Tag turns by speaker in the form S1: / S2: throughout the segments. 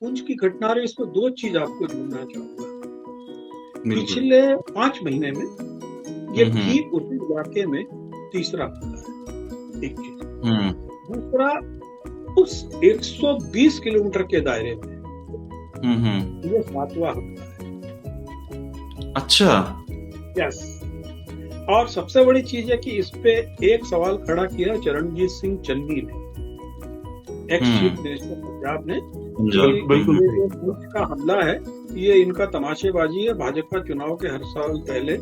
S1: पुंछ की घटना रही, इसमें दो चीज आपको ढूंढना चाहूंगा।
S2: बिल्कुल।
S1: पिछले 5 महीने में ये
S2: हम्म।
S1: ठीक उसी इलाके में तीसरा हमला है, एक चीज।
S2: हम्म।
S1: दूसरा, उस 120 किलोमीटर के दायरे में
S2: हम्म।
S1: ये 7वां हमला है।
S2: अच्छा।
S1: यस। और सबसे बड़ी चीज है कि इस पे एक सवाल खड़ा किया चरणजीत सिंह चन्नी ने, एक्स चीफ मिनिस्टर पंजाब ने, कि
S3: बिल्कुल
S1: ये
S3: सही।
S1: जो पुंछ का हमला है ये इनका तमाशेबाजी है, भाजपा चुनाव के हर साल पहले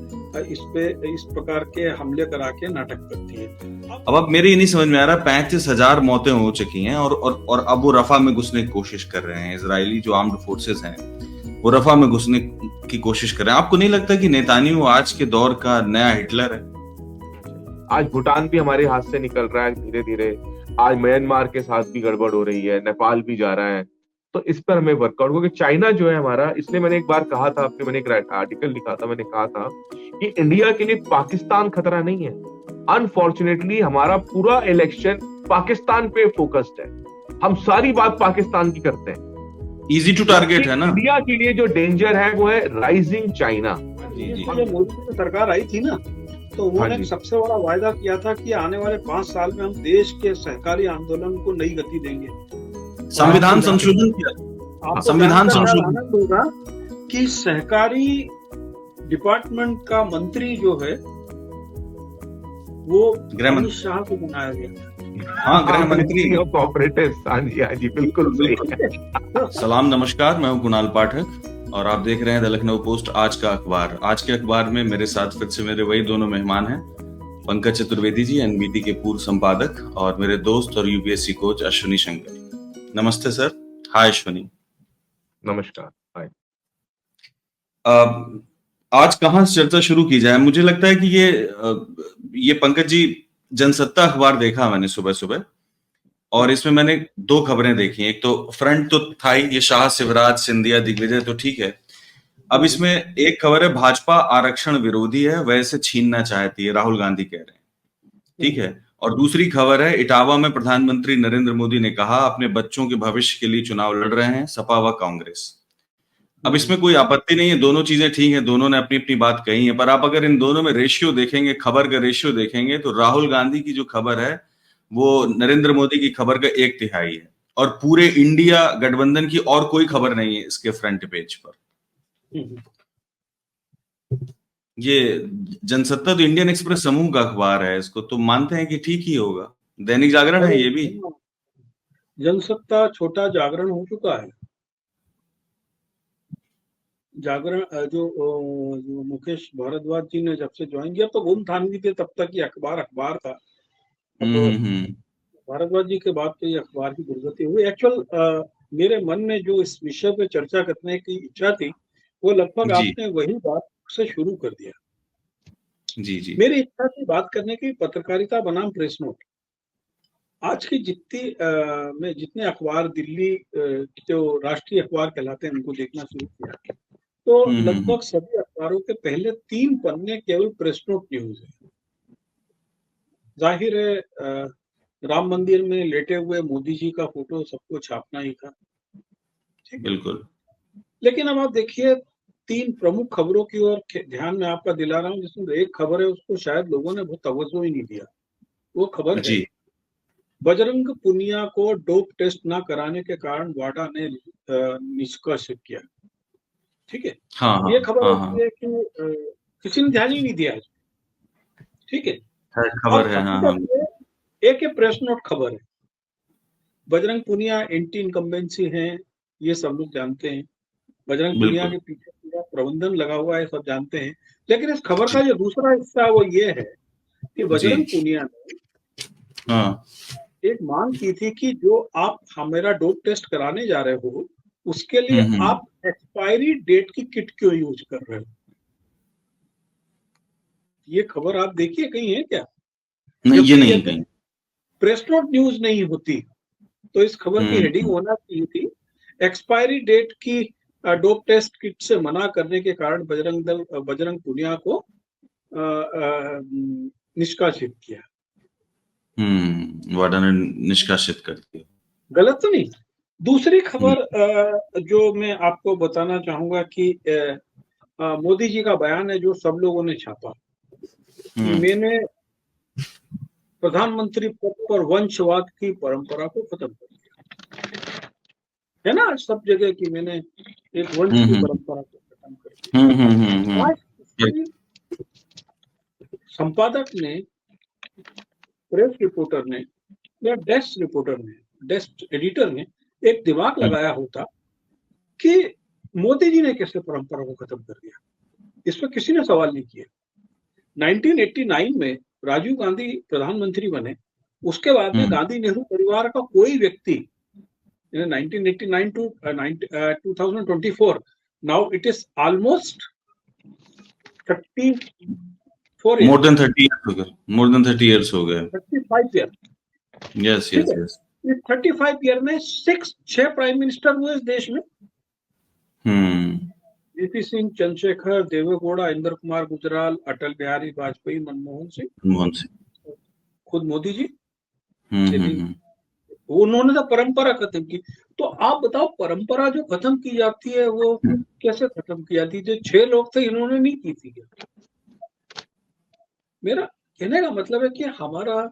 S1: इस प्रकार के हमले करा के नाटक करती है।
S2: अब मेरे ये नहीं समझ में आ रहा, 35,000 मौतें हो चुकी हैं और अब वो रफा में घुसने की कोशिश कर रहे हैं। इजरायली जो आर्म्ड फोर्सेस हैं वो रफा में घुसने की कोशिश कर रहे हैं। आपको नहीं लगता कि नेतान्याहू आज के दौर का नया हिटलर है?
S3: आज भूटान भी हमारे हाथ से निकल रहा है धीरे धीरे। आज म्यांमार के साथ भी गड़बड़ हो रही है, नेपाल भी जा रहा है। तो इस पर हमें वर्कआउट, क्योंकि चाइना जो है हमारा, इसलिए मैंने एक बार कहा था, आपने, मैंने एक आर्टिकल लिखा था, मैंने कहा था कि इंडिया के लिए पाकिस्तान खतरा नहीं है। अनफॉर्चुनेटली हमारा पूरा इलेक्शन पाकिस्तान पे फोकस्ड है। हम सारी बात पाकिस्तान की करते हैं।
S2: इजी टू टारगेट है ना।
S3: इंडिया के लिए जो डेंजर है वो है राइजिंग चाइना।
S2: जी जी।
S1: जब मोदी की सरकार आई थी ना, तो उन्होंने सबसे बड़ा वायदा किया था कि आने वाले 5 साल में हम देश के सहकारी आंदोलन को नई गति देंगे।
S2: संविधान संशोधन किया। संविधान संशोधन
S1: आनंद होगा कि सहकारी डिपार्टमेंट का मंत्री जो है वो अमित शाह को बनाया गया।
S2: हाँ, गृह मंत्री
S3: कोऑपरेटिव। हाँ जी, हाँ जी, बिल्कुल सही।
S2: सलाम, नमस्कार, मैं हूं कुणाल पाठक और आप देख रहे हैं द लखनऊ पोस्ट आज का अखबार। आज के अखबार में मेरे साथ फिर से मेरे वही दोनों मेहमान हैं, पंकज चतुर्वेदी जी, एनबीटी के पूर्व संपादक, और मेरे दोस्त और यूपीएससी कोच अश्विनी शंकर। नमस्ते सर। हाय अश्विनी।
S3: नमस्कार। हाय।
S2: आज कहाँ से चर्चा शुरू की जाए? मुझे लगता है कि ये पंकज जी, जनसत्ता अखबार देखा मैंने सुबह सुबह, और इसमें मैंने 2 खबरें देखी। एक तो फ्रंट तो था ही, ये शाह, शिवराज, सिंधिया, दिग्विजय, तो ठीक है। अब इसमें एक खबर है, भाजपा आरक्षण विरोधी है, वैसे छीनना चाहती है, राहुल गांधी कह रहे हैं, ठीक है। और दूसरी खबर है, इटावा में प्रधानमंत्री नरेंद्र मोदी ने कहा अपने बच्चों के भविष्य के लिए चुनाव लड़ रहे हैं सपा व कांग्रेस। अब इसमें कोई आपत्ति नहीं है, दोनों चीजें ठीक है, दोनों ने अपनी अपनी बात कही है, पर आप अगर इन दोनों में रेशियो देखेंगे, खबर का रेशियो देखेंगे, तो राहुल गांधी की जो खबर है वो नरेंद्र मोदी की खबर का 1/3 है, और पूरे इंडिया गठबंधन की और कोई खबर नहीं है इसके फ्रंट पेज पर। ये जनसत्ता तो इंडियन एक्सप्रेस समूह का अखबार है, इसको तो मानते हैं कि ठीक ही होगा। दैनिक जागरण है ये भी।
S1: जनसत्ता छोटा जागरण हो चुका है। जागरण जो मुकेश भारद्वाज जी ने जब से ज्वाइन किया, तो गुम थानवी थे तब तक ये अखबार था। भारद्वाज जी के बाद तो ये अखबार की दुर्गति हुई। एक्चुअल मेरे मन में जो इस विषय पे चर्चा करने की इच्छा थी, वो लगभग आपने वही बात से शुरू कर दिया।
S2: जी जी।
S1: मेरी इच्छा थी बात करने की पत्रकारिता बनाम प्रेस नोट। आज की जितने अखबार दिल्ली जो राष्ट्रीय अखबार कहलाते हैं उनको देखना शुरू किया, तो लगभग सभी अखबारों के पहले 3 पन्ने केवल प्रेस नोट न्यूज है। जाहिर है राम मंदिर में लेटे हुए मोदी जी का फोटो सबको छापना ही था, ठीक,
S2: बिल्कुल।
S1: लेकिन अब आप देखिए 3 प्रमुख खबरों की ओर ध्यान में आपका दिला रहा हूं, जिसमें एक खबर है उसको शायद लोगों ने बहुत तवज्जो ही नहीं दिया। वो खबर है, बजरंग पुनिया को डोप टेस्ट ना कराने के कारण वाडा ने निष्कासित किया, ठीक है।
S2: हाँ,
S1: ये खबर ऐसी है कि किसी ने ध्यान ही नहीं दिया, ठीक है।
S2: खबर है। हाँ,
S1: एक प्रेस नोट खबर है, बजरंग पुनिया एंटी इनकम्बेंसी हैं, ये सब लोग जानते हैं। बजरंग पुनिया के पीछे पूरा प्रबंधन लगा हुआ है, सब जानते हैं। लेकिन इस खबर का जो दूसरा हिस्सा वो ये है कि बजरंग पुनिया ने एक मांग की थी कि जो आप हमारा डोप टेस्ट कराने जा रहे हो, उसके लिए आप एक्सपायरी डेट की किट क्यों यूज कर रहे हो। ये खबर आप देखिए कहीं है क्या?
S2: नहीं, ये नहीं कहीं।
S1: प्रेस नोट न्यूज नहीं होती तो इस खबर की हेडिंग होना चाहिए थी, एक्सपायरी डेट की डोप टेस्ट किट से मना करने के कारण बजरंग पुनिया को निष्कासित किया।
S2: वाडा ने निष्कासित कर दिया।
S1: गलत तो नहीं? दूसरी खबर जो मैं आपको बताना चाहूंगा कि मोदी जी का बयान है जो सब लोगों ने छापा कि मैंने प्रधानमंत्री पद पर वंशवाद की परंपरा को खत्म कर दिया है ना, सब जगह की मैंने एक वंश की परंपरा को खत्म कर दिया। आज संपादक ने, प्रेस रिपोर्टर ने या डेस्क रिपोर्टर ने, डेस्क एडिटर ने एक दिमाग लगाया होता कि मोदी जी ने कैसे परंपरा को खत्म कर दिया, इस पर किसी ने सवाल नहीं किया। 1989 में राजीव गांधी प्रधानमंत्री बने, उसके बाद में गांधी नेहरू परिवार का कोई व्यक्ति 1989 to 2024, now it is almost 34 years.
S2: More than 30 years हो गए, more than 30 years हो गए।
S1: 35 years.
S2: Yes, yes, yes.
S1: इस 35 ईयर में 6 प्राइम मिनिस्टर हुए इस देश में। वीपी सिंह, चंद्रशेखर, देवेगौड़ा, इंद्र कुमार गुजराल, अटल बिहारी वाजपेयी, मनमोहन सिंह, खुद मोदी जी। उन्होंने तो परंपरा खत्म की। तो आप बताओ, परंपरा जो खत्म की जाती है वो कैसे खत्म की जाती है? जो 6 लोग थे इन्होंने नहीं की थी क्या? मेरा कहने का मतलब है कि हमारा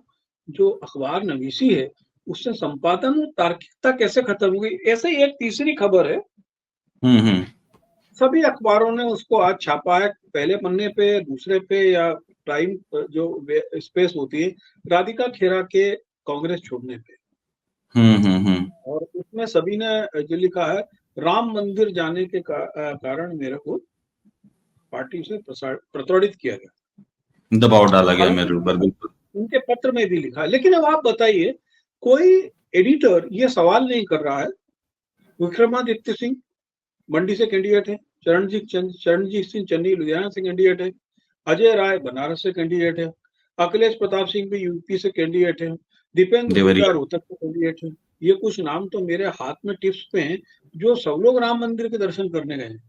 S1: जो अखबार नवीसी है उससे संपादन और तार्किकता कैसे खत्म हो गई। ऐसे ही एक तीसरी खबर है, सभी अखबारों ने उसको आज छापा है, पहले पन्ने पे, दूसरे पे या प्राइम जो स्पेस होती है, राधिका खेरा के कांग्रेस छोड़ने पे। और उसमें सभी ने जो लिखा है, राम मंदिर जाने के कारण मेरे को पार्टी से प्रताड़ित किया गया,
S2: दबाव डाला गया मेरे ऊपर। बिल्कुल
S1: उनके पत्र में भी लिखा है। लेकिन अब आप बताइए, कोई एडिटर ये सवाल नहीं कर रहा है। विक्रमादित्य सिंह मंडी से कैंडिडेट है, चरणजीत सिंह चन्नी लुधियाना से कैंडिडेट है, अजय राय बनारस से कैंडिडेट है, अखिलेश प्रताप सिंह भी यूपी से कैंडिडेट है, दीपेंद्र हुड्डा रोहतक से कैंडिडेट है। ये कुछ नाम तो मेरे हाथ में टिप्स पे हैं, जो सब लोग राम मंदिर के दर्शन करने गए हैं।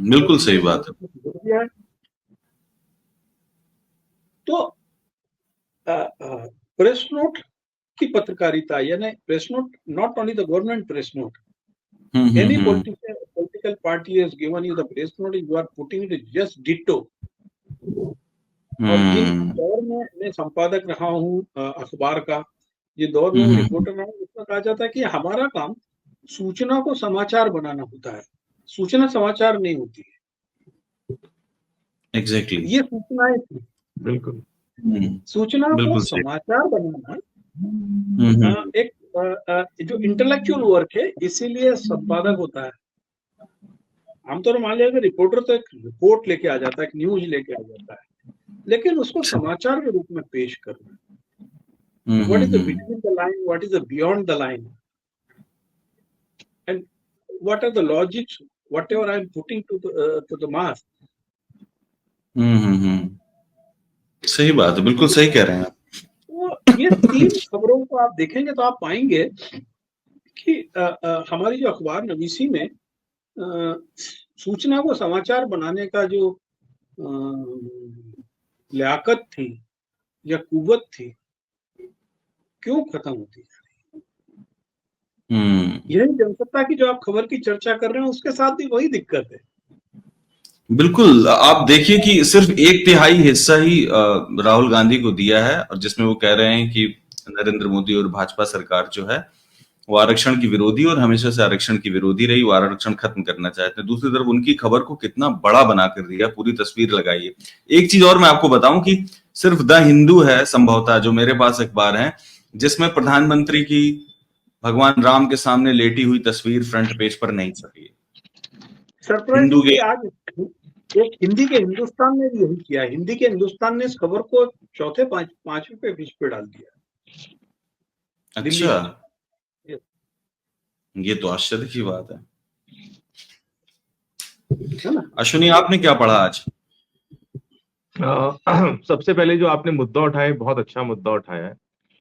S2: बिल्कुल सही बात है।
S1: तो प्रेस नोट की पत्रकारिता, यानी press note, not only the government press note, any political party has given you the press note, you are putting it just ditto। और जिन दौर में मैं संपादक रहा हूँ अखबार का, ये दौर में रिपोर्टर रहा हूँ, उसमें कहा जाता है कि हमारा काम सूचना को समाचार बनाना होता है, सूचना समाचार नहीं होती है।
S2: एग्जैक्टली
S1: ये सूचनाएं थी। बिल्कुल सूचना को समाचार बनाना एक जो इंटेलेक्चुअल वर्क है, इसीलिए संपादक होता है। आमतौर पर मान लिया कि रिपोर्टर तो एक रिपोर्ट लेके आ जाता है, एक न्यूज लेके आ जाता है, लेकिन उसको समाचार के रूप में पेश करना, what is the between the line, what is the beyond the line, and what are the logics, whatever I am putting to the mass.
S2: सही बात है, बिल्कुल सही कह रहे हैं आप।
S1: तो ये 3 खबरों को आप देखेंगे तो आप पाएंगे कि हमारी जो अखबार नवीसी में सूचना को समाचार बनाने का जो लियाकत थी या कुव्वत थी, क्यों खत्म होती जा रही है। यही जनसत्ता की जो आप खबर की चर्चा कर रहे हैं, उसके साथ भी वही दिक्कत है।
S2: बिल्कुल, आप देखिए कि सिर्फ 1/3 हिस्सा ही राहुल गांधी को दिया है, और जिसमें वो कह रहे हैं कि नरेंद्र मोदी और भाजपा सरकार जो है वो आरक्षण की विरोधी और हमेशा से आरक्षण की विरोधी रही, वो आरक्षण खत्म करना चाहते हैं। दूसरी तरफ उनकी खबर को कितना बड़ा बना कर दिया, पूरी तस्वीर लगाई है। एक चीज और मैं आपको बताऊं कि सिर्फ द हिंदू है संभवतः जो मेरे पास अखबार है, जिसमें प्रधानमंत्री की भगवान राम के सामने लेटी हुई तस्वीर फ्रंट पेज पर नहीं छपी है।
S1: हिंदू के आज एक हिंदी के हिंदुस्तान ने भी यही किया। हिंदी के हिंदुस्तान ने इस खबर को चौथे पांचवें पे पेज पे डाल दिया।
S2: अच्छा, ये तो आश्चर्य की बात है ना। अश्विनी, आपने क्या पढ़ा आज?
S3: सबसे पहले जो आपने मुद्दा उठाया, बहुत अच्छा मुद्दा उठाया है,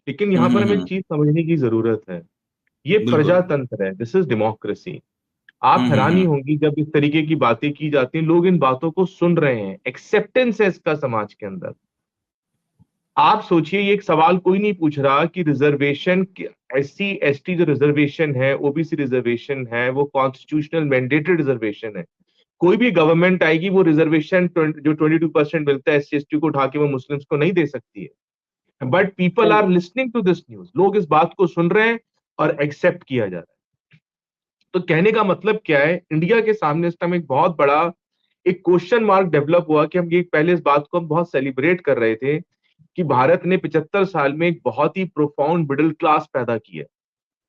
S3: लेकिन यहाँ पर हमें चीज समझने की जरूरत है। ये प्रजातंत्र है, दिस इज डेमोक्रेसी। आप हैरानी होंगी जब इस तरीके की बातें की जाती हैं, लोग इन बातों को सुन रहे हैं, एक्सेप्टेंस है इसका समाज के अंदर। आप सोचिए, ये एक सवाल कोई नहीं पूछ रहा कि रिजर्वेशन, SC ST जो रिजर्वेशन है, OBC रिजर्वेशन है, वो कॉन्स्टिट्यूशनल मैंडेटेड रिजर्वेशन है। कोई भी गवर्नमेंट आएगी वो रिजर्वेशन जो 22% मिलता है SC ST को उठा के वो मुस्लिम्स को नहीं दे सकती है। But people are listening to this news, लोग इस बात को सुन रहे हैं और एक्सेप्ट किया जा रहा है। तो कहने का मतलब क्या है, इंडिया के सामने इस टाइम एक बहुत बड़ा एक क्वेश्चन मार्क डेवलप हुआ कि हम ये पहले इस बात को हम बहुत सेलिब्रेट कर रहे थे कि भारत ने 75 साल में एक बहुत ही प्रोफाउंड मिडिल क्लास पैदा किया।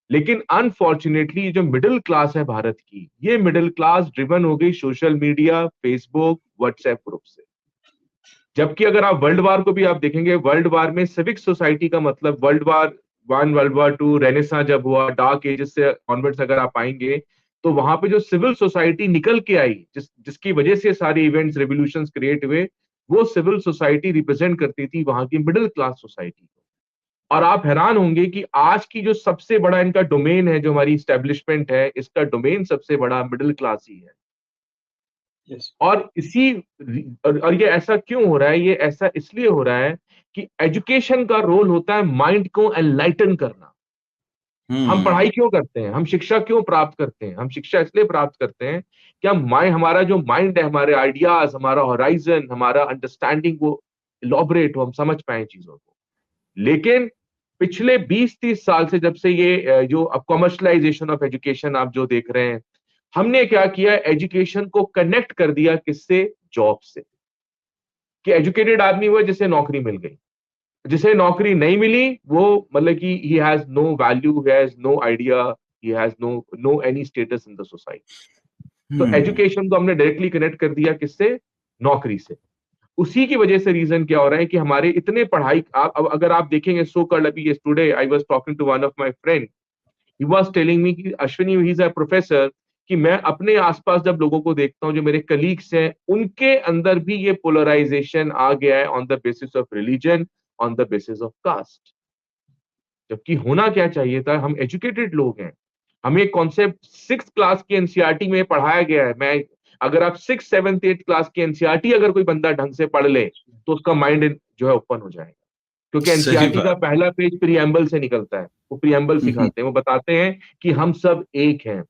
S3: लेकिन अनफॉर्चुनेटली जो मिडिल क्लास है भारत की, ये मिडिल क्लास ड्रिवन हो गई social media, Facebook, WhatsApp group से। जबकि अगर आप वर्ल्ड वार को भी आप देखेंगे, वर्ल्ड वार में सिविक सोसाइटी का मतलब world war 1, world war 2, renaissance जब हुआ, डार्क एजेस से ऑनवर्ड्स अगर आप आएंगे, तो वहां पे जो सिविल सोसाइटी निकल के आई, जिसकी वजह से सारे इवेंट्स, रेवोल्यूशंस क्रिएट हुए, वो सिविल सोसाइटी रिप्रेजेंट करती थी वहां की मिडिल क्लास सोसाइटी को। और आप हैरान होंगे कि आज की जो सबसे बड़ा इनका डोमेन है, जो हमारी स्टैब्लिशमेंट है, इसका डोमेन सबसे बड़ा मिडिल क्लास ही है।
S1: Yes.
S3: और और ये ऐसा क्यों हो रहा है? ये ऐसा इसलिए हो रहा है कि एजुकेशन का रोल होता है माइंड को एनलाइटन करना। हम पढ़ाई क्यों करते हैं? हम शिक्षा क्यों प्राप्त करते हैं? हम शिक्षा इसलिए प्राप्त करते हैं कि हमारा जो माइंड है, हमारे आइडियाज, हमारा होराइजन, हमारा अंडरस्टैंडिंग वो इलॉबरेट हो, हम समझ पाए चीजों को। लेकिन पिछले 20-30 साल से, जब से ये जो अब कॉमर्शलाइजेशन ऑफ एजुकेशन आप जो देख रहे हैं, हमने क्या किया, एजुकेशन को कनेक्ट कर दिया किससे? जॉब से। कि एजुकेटेड आदमी हुआ जिसे नौकरी मिल गई, जिसे नौकरी नहीं मिली वो मतलब कि he has no value, he has no idea, he has no any status in the society. तो एजुकेशन को हमने डायरेक्टली कनेक्ट कर दिया किससे? नौकरी से। उसी की वजह से रीजन क्या हो रहा है कि हमारे इतने पढ़ाई, अब अगर आप देखेंगे, सो कॉल्ड, अभी today I was talking to one of my friend, he was telling me कि Ashwini, he is a professor, कि मैं अपने आसपास जब लोगों को देखता हूं, जो मेरे कलीग्स हैं, उनके अंदर भी ये पोलराइजेशन आ गया है on the basis of religion, on the basis of caste. जबकि होना क्या चाहिए था, हम एजुकेटेड लोग हैं, हमें कॉन्सेप्ट 6th क्लास की एनसीईआरटी में पढ़ाया गया है। मैं अगर आप 6th 7th 8th क्लास की एनसीईआरटी अगर कोई बंदा ढंग से पढ़ ले तो उसका माइंड जो है ओपन हो जाएगा। क्योंकि एनसीईआरटी का पहला पेज प्रीएम्बल से निकलता है, वो प्रीएम्बल सिखाते हैं, वो बताते हैं कि हम सब एक हैं।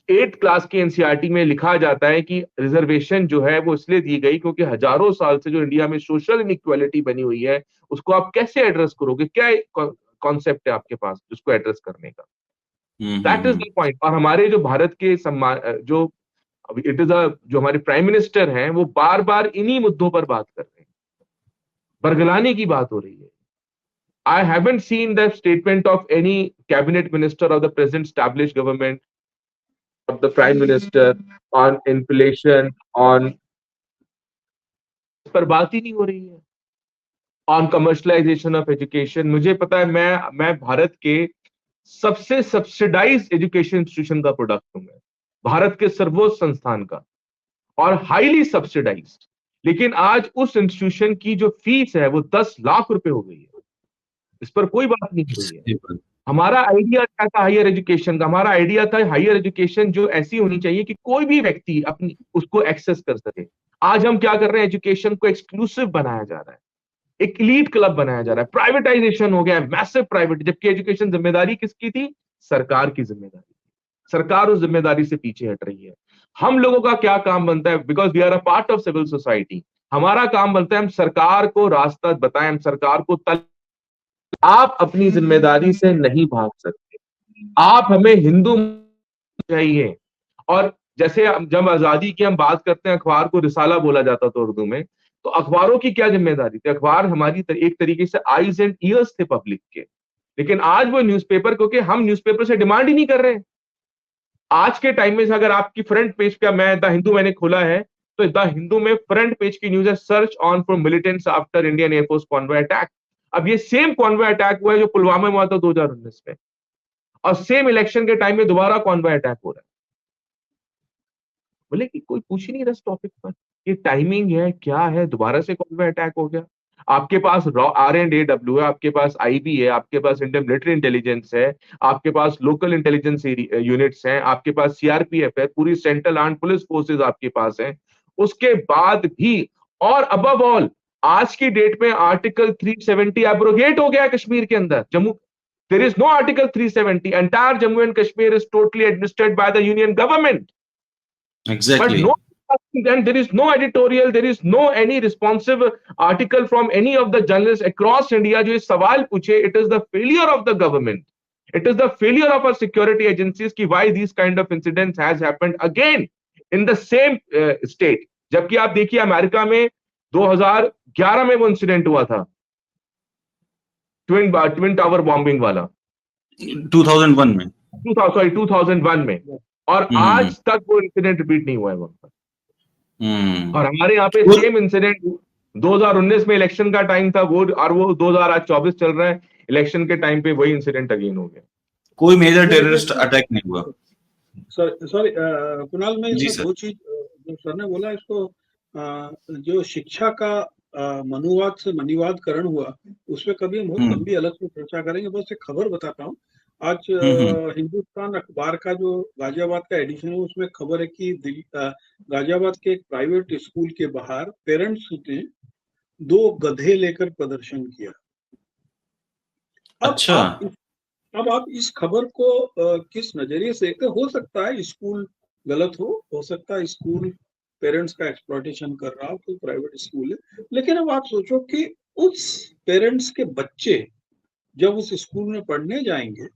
S3: 8th क्लास की एनसीईआरटी में लिखा जाता है कि रिजर्वेशन जो है वो इसलिए दी गई क्योंकि हजारों साल से जो इंडिया में सोशल इनइक्वालिटी बनी हुई है, उसको आप कैसे एड्रेस करोगे? क्या कॉन्सेप्ट है आपके पास उसको एड्रेस करने का? That is the point. और हमारे जो भारत के जो जो हमारे प्राइम मिनिस्टर हैं, वो बार बार इन्हीं मुद्दों पर बात कर रहे हैं, बरगलाने की बात हो रही है। I haven't seen the statement of any cabinet minister of the present established government, of the prime minister, on inflation, on पर बात ही नहीं हो रही है, ऑन कमर्शलाइजेशन ऑफ एजुकेशन। मुझे पता है, मैं भारत के सबसे सब्सिडाइज एजुकेशन इंस्टीट्यूशन का प्रोडक्ट हूं, मैं भारत के सर्वोच्च संस्थान का, और हाईली सब्सिडाइज्ड। लेकिन आज उस इंस्टीट्यूशन की जो फीस है वो 10 लाख रुपए हो गई है, इस पर कोई बात नहीं हुई है। हमारा आइडिया क्या था हायर एजुकेशन का? हमारा आइडिया था हायर एजुकेशन जो ऐसी होनी चाहिए कि कोई भी व्यक्ति अपनी उसको एक्सेस कर सके। आज हम क्या कर रहे हैं, एजुकेशन को एक्सक्लूसिव बनाया जा रहा है, एक एलीट क्लब बनाया जा रहा है, प्राइवेटाइजेशन हो गया है, मैसिव प्राइवेट। जबकि एजुकेशन जिम्मेदारी किसकी थी? सरकार की जिम्मेदारी। सरकार उस जिम्मेदारी से पीछे हट रही है। हम लोगों का क्या काम बनता है? Because we are a part of civil society, हमारा काम बनता है हम सरकार को रास्ता बताएं, हम सरकार को आप अपनी जिम्मेदारी से नहीं भाग सकते, आप हमें हिंदू चाहिए। और जैसे जब आजादी की हम बात करते हैं, अखबार को रिसाला बोला जाता था उर्दू में, तो अखबारों की क्या जिम्मेदारी थी? अखबार हमारी एक तरीके से आईज एंड ईयर्स थे पब्लिक के। लेकिन आज वो न्यूज़पेपर, क्योंकि हम न्यूज़पेपर से डिमांड ही नहीं कर रहे। आज के टाइम में अगर आपकी फ्रंट पेज का, मैं द हिंदू मैंने खोला है, तो द हिंदू में फ्रंट पेज की न्यूज है, search on for militants after Indian air force convoy attack. अब ये सेम कॉन्वॉय अटैक हुआ है जो पुलवामा में हुआ था 2019 में, और सेम इलेक्शन के टाइम में दोबारा कॉन्वॉय अटैक हो रहा है। बोले कि कोई पूछ ही नहीं रहा इस टॉपिक पर, ये टाइमिंग है क्या है, दोबारा से कॉन्वॉय अटैक हो गया। आपके पास RNAW है, आपके पास IB है, आपके पास इंडियन मिलिट्री इंटेलिजेंस है, आपके पास लोकल इंटेलिजेंस यूनिट्स हैं, आपके पास CRPF है, पूरी सेंट्रल आर्म्ड पुलिस फोर्सेस आपके पास है। उसके बाद भी, और अबव ऑल, आज की डेट में आर्टिकल 370 एब्रोगेट हो गया है कश्मीर के अंदर। Jammu, there is no article 370. Entire Jammu and Kashmir is totally administered by the union government. But
S2: exactly.
S3: no, then there is no editorial, there is no any responsive article from any of the journalists across India जो ये सवाल पूछे. It is the failure of the government. It is the failure of our security agencies कि why these kind of incidents has happened again in the same state. जबकि आप देखिए America में 2011 में वो इंसिडेंट हुआ था, ट्विन टावर बॉम्बिंग वाला
S2: 2001 में,
S3: 2001 में, और आज तक वो इंसिडेंट रिपीट नहीं हुआ है वहां पर। और हमारे यहाँ पे सेम इंसिडेंट 2019 में इलेक्शन का टाइम था वो, और वो 2024 चल रहा है, इलेक्शन के टाइम पे वही इंसिडेंट अगेन हो गया।
S2: कोई मेजर टेररिस्ट अटैक नहीं हुआ।
S1: सॉरी कुणाल, मैं इसमें दो चीज जो सर ने बोला, इसको जो शिक्षा का मनुवाद से मनीवादकरण हुआ, उसमें कभी हम बहुत लंबी अलग से चर्चा करेंगे। बस एक खबर बताता हूँ। आज हिंदुस्तान अखबार का जो गाजियाबाद का एडिशन है, उसमें खबर है कि गाजियाबाद के एक प्राइवेट स्कूल के बाहर पेरेंट्स ने 2 गधे लेकर प्रदर्शन किया।
S2: अच्छा।
S1: अब आप इस खबर को किस नजरिए से देखते? हो सकता है स्कूल गलत हो सकता है स्कूल पेरेंट्स का एक्सप्लॉयटेशन कर रहा हो, कोई प्राइवेट स्कूल है, लेकिन अब आप सोचो कि उस पेरेंट्स के बच्चे जब उस स्कूल में पढ़ने जाएंगे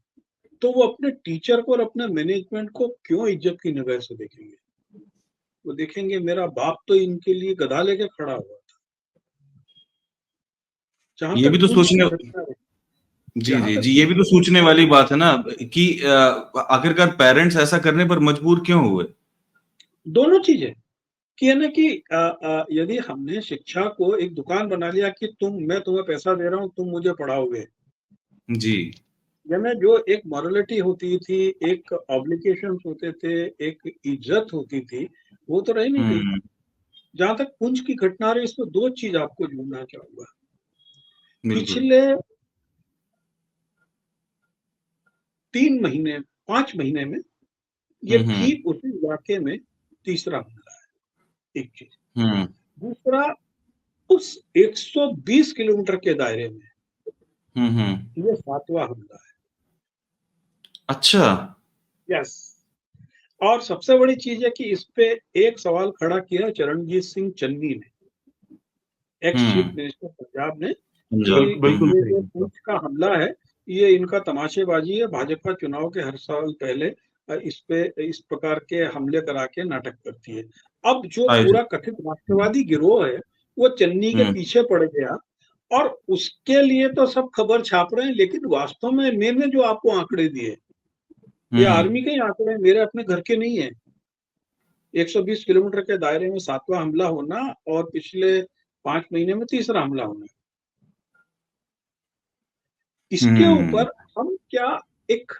S1: तो वो अपने टीचर को और अपने मैनेजमेंट को क्यों इज्जत की नजर से देखेंगे? वो देखेंगे मेरा बाप तो इनके लिए गधा लेके खड़ा हुआ था।
S2: ये भी तो सोचने, जी, ये भी तो सोचने वाली बात है ना कि आखिरकार पेरेंट्स ऐसा करने पर मजबूर क्यों हुए?
S1: दोनों चीजें कि है ना कि यदि हमने शिक्षा को एक दुकान बना लिया कि मैं तुम्हें पैसा दे रहा हूं, तुम मुझे पढ़ाओगे,
S2: जी,
S1: यानी जो एक मॉरलिटी होती थी, एक ऑब्लिगेशंस होते थे, एक इज्जत होती थी, वो तो रही नहीं गई। जहां तक पुंछ की घटना रही, इसमें 2 चीज आपको जोड़ना चाहूंगा। पिछले 3 महीने 5 महीने में ये ठीक उसी इलाके में तीसरा हमला है, एक चीज। दूसरा, उस 120 किलोमीटर के दायरे में ये 7वां हमला है।
S2: अच्छा,
S1: यस। और सबसे बड़ी चीज है कि इस पे एक सवाल खड़ा किया चरणजीत सिंह चन्नी ने, एक्स चीफ मिनिस्टर पंजाब ने, बिल्कुल का हमला है, ये इनका तमाशेबाजी है। भाजपा चुनाव के हर साल पहले इस प्रकार के हमले करा के नाटक करती है। अब जो पूरा कथित राष्ट्रवादी गिरोह है वो चन्नी के पीछे पड़ गया, और उसके लिए तो सब खबर छाप रहे हैं, लेकिन वास्तव में मैंने जो आपको आंकड़े दिए, ये आर्मी के ही आंकड़े, मेरे अपने घर के नहीं है। 120 किलोमीटर के दायरे में 7वां हमला होना और पिछले 5 महीने में तीसरा हमला होना, इसके ऊपर हम क्या एक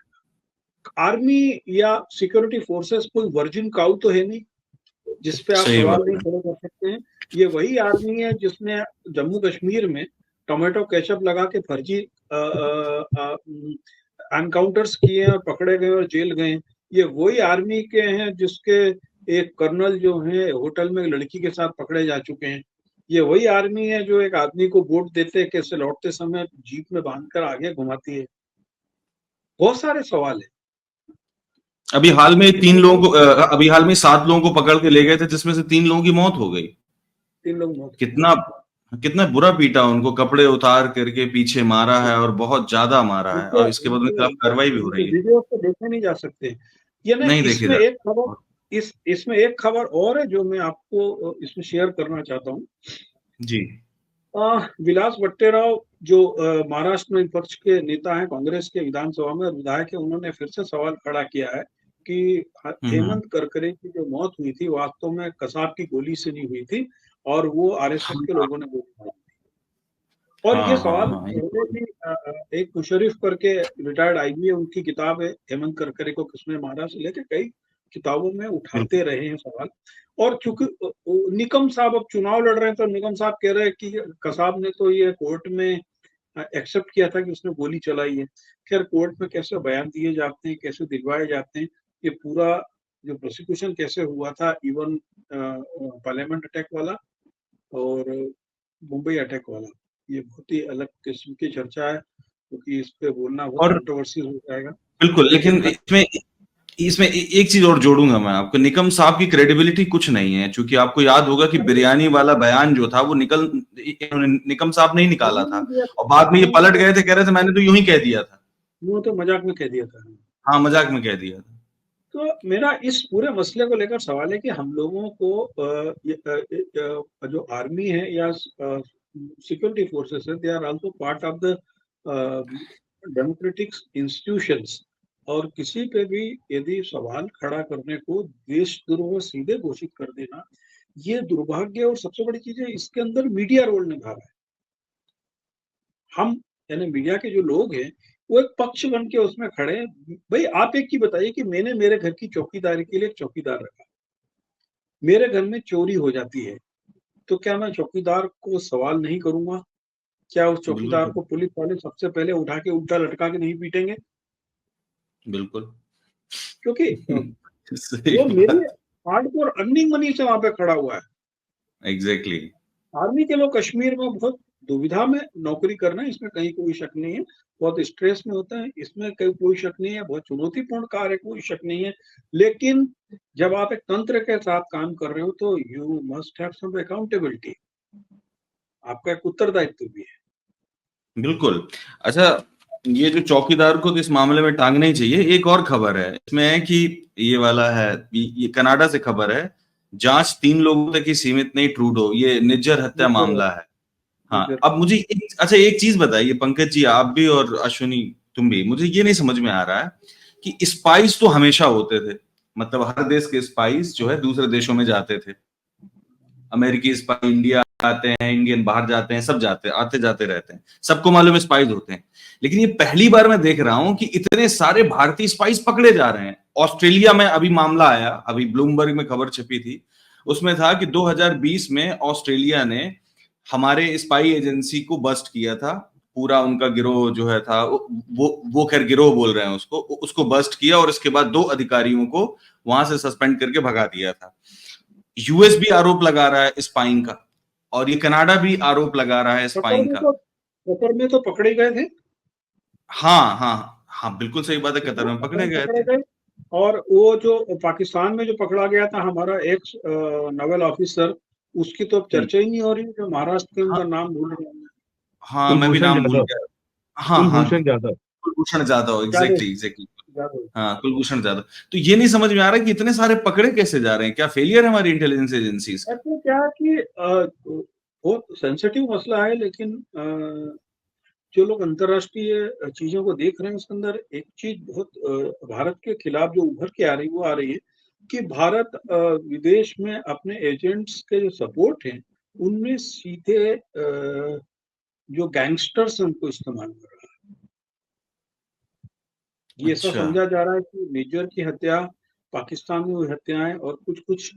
S1: आर्मी या सिक्योरिटी फोर्सेस कोई वर्जिन काउ तो है नहीं जिसपे आप सवाल नहीं खड़े कर सकते हैं। ये वही आर्मी है जिसने जम्मू कश्मीर में टोमेटो केचप लगा के फर्जी एनकाउंटर्स किए और पकड़े गए और जेल गए। ये वही आर्मी के हैं जिसके एक कर्नल जो है होटल में लड़की के साथ पकड़े जा चुके हैं। ये वही आर्मी है जो एक आदमी को वोट देते कैसे लौटते समय जीप में बांधकर आगे घुमाती है। बहुत सारे सवाल है।
S2: अभी हाल में 7 लोगों को पकड़ के ले गए थे, जिसमें से 3 लोगों की मौत हो गई।
S1: 3 लोग मौत।
S2: कितना बुरा पीटा, उनको कपड़े उतार करके पीछे मारा है और बहुत ज्यादा मारा है, और इसके बाद उनके खिलाफ कार्रवाई भी हो रही है।
S1: वीडियो को देखे नहीं जा सकते। ये ना, इसमें एक खबर इसमें एक खबर और है जो मैं आपको इसमें शेयर करना चाहता हूँ
S2: जी।
S1: विलास बट्टेराव जो महाराष्ट्र में विपक्ष के नेता हैं, कांग्रेस के विधानसभा में विधायक है, उन्होंने फिर से सवाल खड़ा किया है कि हेमंत करकरे की जो मौत हुई थी वास्तव में कसाब की गोली से नहीं हुई थी और वो आरएसएस के लोगों ने गोली मारी थी। और ये सवाल भी एक मुशर्रफ करके रिटायर्ड आईजी है, उनकी किताब है हेमंत करकरे को किसने मारा से लेकर कई किताबों में उठाते रहे हैं सवाल। और चूंकि निकम साहब अब चुनाव लड़ रहे हैं तो निकम साहब कह रहे हैं कि कसाब ने तो ये कोर्ट में एक्सेप्ट किया था कि उसने गोली चलाई है। खैर कोर्ट में कैसे बयान दिए जाते हैं, कैसे दिलवाए जाते हैं, ये पूरा जो प्रोसिक्यूशन कैसे हुआ था, इवन पार्लियामेंट अटैक वाला, और मुंबई अटैक वाला, ये बहुत ही अलग किस्म की चर्चा है, क्योंकि इस पे बोलना बहुत
S2: और
S1: कंट्रोवर्शियल हो जाएगा।
S2: बिल्कुल,
S1: लेकिन
S2: लेकिन इसमें इसमें एक चीज और जोड़ूंगा मैं आपको, निकम साहब की क्रेडिबिलिटी कुछ नहीं है, क्योंकि आपको याद होगा कि बिरयानी वाला बयान जो था वो निकम साहब ने ही निकाला था, और बाद में ये पलट गए थे, कह रहे थे मैंने तो यूं ही कह दिया था।
S1: वो तो मजाक में कह दिया था।
S2: हाँ, मजाक में कह दिया था।
S1: तो मेरा इस पूरे मसले को लेकर सवाल है कि हम लोगों को जो आर्मी है या सिक्योरिटी फोर्सेस है, they are also part of the democratic institutions, और किसी पे भी यदि सवाल खड़ा करने को देशद्रोह सीधे घोषित कर देना, ये दुर्भाग्य। और सबसे बड़ी चीज है, इसके अंदर मीडिया रोल निभा रहा है। हम यानी मीडिया के जो लोग हैं वो एक पक्ष बन के उसमें खड़े हैं। भाई आप एक चीज बताइए कि मैंने मेरे घर की चौकीदारी के लिए एक चौकीदार रखा, मेरे घर में चोरी हो जाती है, तो क्या मैं चौकीदार को सवाल नहीं करूंगा? क्या उस चौकीदार
S2: बिल्कुल।
S1: को पुलिस वाले सबसे पहले उठा के उल्टा लटका के नहीं पीटेंगे?
S2: बिल्कुल।
S1: क्योंकि
S2: सही
S1: वो मेरी
S2: बात।
S1: हार्डकोर अर्निंग मनी से वहां पे खड़ा हुआ है।
S2: एग्जैक्टली।
S1: आर्मी के लोग कश्मीर में बहुत दुविधा में नौकरी करना है, इसमें कहीं कोई शक नहीं है। बहुत स्ट्रेस में होता है, इसमें कहीं कोई शक नहीं है। बहुत चुनौतीपूर्ण कार्य, कोई शक नहीं है। लेकिन जब आप एक तंत्र के साथ काम कर रहे हो तो you must have some accountability, आपका एक उत्तरदायित्व भी है।
S2: बिल्कुल। अच्छा, ये जो चौकीदार को तो इस मामले में टांगना ही चाहिए। एक और खबर है इसमें है कि ये वाला है, ये कनाडा से खबर है, जांच 3 लोगों तक ही सीमित नहीं, ट्रूडो, ये निज्जर हत्या मामला है। हाँ, अब मुझे अच्छा एक चीज बताइए पंकज जी, आप भी और अश्विनी तुम भी, मुझे ये नहीं समझ में आ रहा है कि स्पाइस तो हमेशा होते थे, मतलब हर देश के स्पाइस जो है दूसरे देशों में जाते थे। अमेरिकी स्पाई इंडिया आते हैं, इंडियन बाहर जाते हैं, सब जाते आते जाते रहते हैं, सबको मालूम है स्पाइस होते हैं। लेकिन ये पहली बार मैं देख रहा हूं कि इतने सारे भारतीय स्पाइस पकड़े जा रहे हैं। ऑस्ट्रेलिया में अभी मामला आया, अभी ब्लूमबर्ग में खबर छपी थी, उसमें था कि 2020 में ऑस्ट्रेलिया ने हमारे स्पाई एजेंसी को बस्ट किया था, पूरा उनका गिरोह जो है था, वो खैर गिरोह बोल रहे हैं उसको बस्ट किया, और इसके बाद 2 अधिकारियों को वहां से सस्पेंड करके भगा दिया था। यूएस भी आरोप लगा रहा है स्पाइंग का, और ये कनाडा भी आरोप लगा रहा है स्पाइंग का।
S1: कतर में तो पकड़े गए थे।
S2: हाँ हाँ हाँ, बिल्कुल सही बात है, कतर में पकड़े गए थे।
S1: और वो जो पाकिस्तान में जो पकड़ा गया था हमारा एक्स नावल ऑफिसर, उसकी तो चर्चा ही नहीं हो रही, जो महाराष्ट्र के, उनका
S2: हाँ
S1: नाम भूल रहा हूँ।
S2: हाँ, मैं भी
S3: कुलभूषण
S2: नाम भूल
S3: जाधव।
S2: गया। हाँ हाँ,
S3: कुलभूषण जाधव।
S2: Kulbhushan Jadhav,
S1: Jadav,
S2: exactly exactly.
S1: जादव।
S2: हाँ, कुलभूषण जाधव। तो ये नहीं समझ में आ रहा कि इतने सारे पकड़े कैसे जा रहे हैं, क्या फेलियर है हमारी इंटेलिजेंस एजेंसीज का?
S1: ऐसा क्या है कि बहुत सेंसिटिव मसला है, लेकिन जो लोग अंतर्राष्ट्रीय चीजों को देख रहे हैं, उसके अंदर एक चीज बहुत भारत के खिलाफ जो उभर के आ रही, वो आ रही है कि भारत विदेश में अपने एजेंट्स के जो सपोर्ट हैं, उनमें सीधे जो गैंगस्टर्स हैं उनको इस्तेमाल कर रहा है। ये ऐसा
S2: अच्छा।
S1: समझा जा रहा है कि मेजर की हत्या, पाकिस्तान में हुई हत्याएं और कुछ कुछ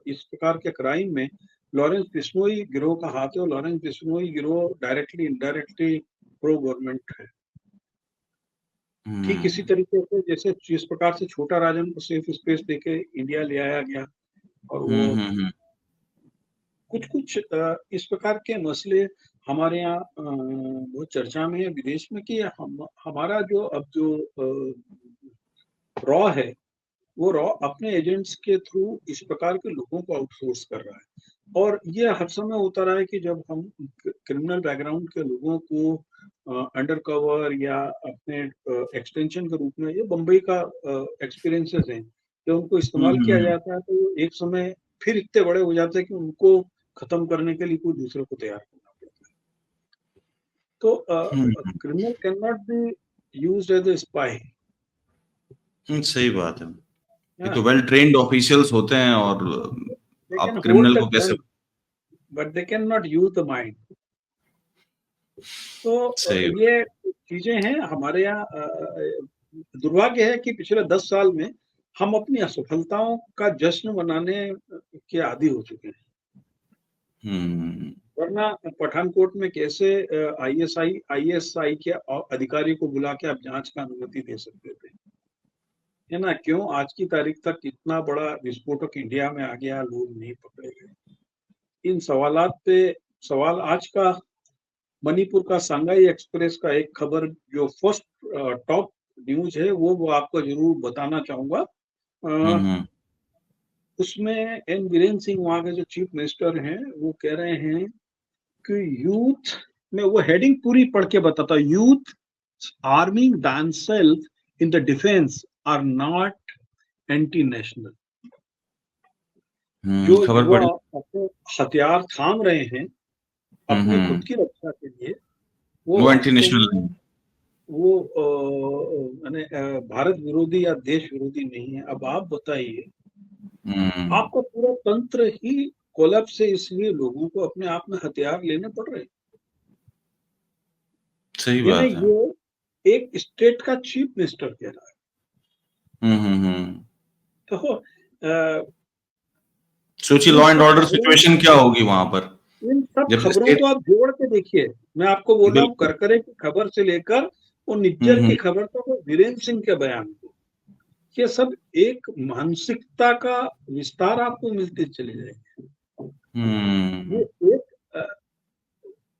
S1: इस प्रकार के क्राइम में लॉरेंस बिश्नोई गिरोह का हाथ है, और लॉरेंस बिश्नोई गिरोह डायरेक्टली इनडायरेक्टली प्रो गवर्नमेंट है। ठीक इसी तरीके से जैसे जिस प्रकार से छोटा राजन को सेफ स्पेस देके इंडिया ले आया गया, और वो कुछ कुछ इस प्रकार के मसले हमारे यहाँ बहुत चर्चा में है विदेश में, कि हमारा जो अब जो रॉ है, वो रॉ अपने एजेंट्स के थ्रू इस प्रकार के लोगों को आउटसोर्स कर रहा है। और ये हर समय होता रहा है कि जब हम क्रिमिनल बैकग्राउंड के लोगों को अंडर कवर या अपने एक्सटेंशन के रूप में, ये बम्बई का एक्सपीरियंसेस हैं, जब उनको इस्तेमाल किया जाता है तो एक समय फिर इतने बड़े हो जाते हैं कि उनको खत्म करने के लिए कोई दूसरे को तैयार करना पड़ता है। तो criminal can not be used as a spy.
S2: सही बात है। ये तो वेल ट्रेन्ड ऑफिशियल्स होते हैं, और
S1: They can
S2: आप
S1: hold
S2: क्रिमिनल
S1: the
S2: को कैसे?
S1: gun, but they cannot use the mind. तो
S2: सही।
S1: ये चीजें हैं हमारे यहाँ। दुर्भाग्य है कि पिछले 10 साल में हम अपनी असफलताओं का जश्न मनाने के आदी हो चुके हैं। वरना पठानकोट में कैसे आईएसआई के अधिकारी को बुला के आप जांच का अनुमति दे सकते थे, है ना? क्यों आज की तारीख तक इतना बड़ा विस्फोटक इंडिया में आ गया, लोग नहीं पकड़े गए? इन सवालात पे सवाल आज का मणिपुर का सांगाई एक्सप्रेस का एक खबर जो फर्स्ट टॉप न्यूज है वो आपको जरूर बताना चाहूंगा।
S2: हम्म
S1: उसमें एन बीरेन सिंह वहां के जो चीफ मिनिस्टर हैं वो कह रहे हैं कि यूथ में, वो हेडिंग पूरी पढ़ के बताता, youth arming themselves in the defense are not anti-national। जो
S2: खबर
S1: युवा
S2: पढ़ी।
S1: अपने हथियार थाम रहे हैं अपने खुद
S2: हम्म।
S1: की रक्षा के लिए, वो
S2: वो एंटी
S1: वास्तव
S2: नेशनल
S1: में
S2: नहीं।
S1: वो माने भारत विरोधी या देश विरोधी नहीं है। अब आप बताइए,
S2: हम्म।
S1: आपका पूरा तंत्र ही कोलैप्स है, इसलिए लोगों को अपने आप में हथियार लेने पड़ रहे हैं।
S2: सही
S1: यानी
S2: बात है।
S1: ये एक स्टेट का चीफ मिनिस्टर कह रहा है।
S2: हम्म।
S1: तो
S2: सोचिए
S1: इन
S2: लॉ एंड
S1: सब
S2: ऑर्डर
S1: खबरों
S2: सिचुएशन क्या होगी वहां पर
S1: इन सब
S2: जब
S1: खबरों
S2: स्टेट।
S1: को आप जोड़ के देखिए। मैं आपको बोल रहा हूँ
S2: बिल्कुल।
S1: करकरे की खबर से लेकर वो निज्जर की
S2: हम्म
S1: खबर तक, वो वीरेंद्र सिंह के बयान को, ये सब एक मानसिकता का विस्तार आपको मिलते चले जाएंगे।
S2: हम्म।
S1: ये एक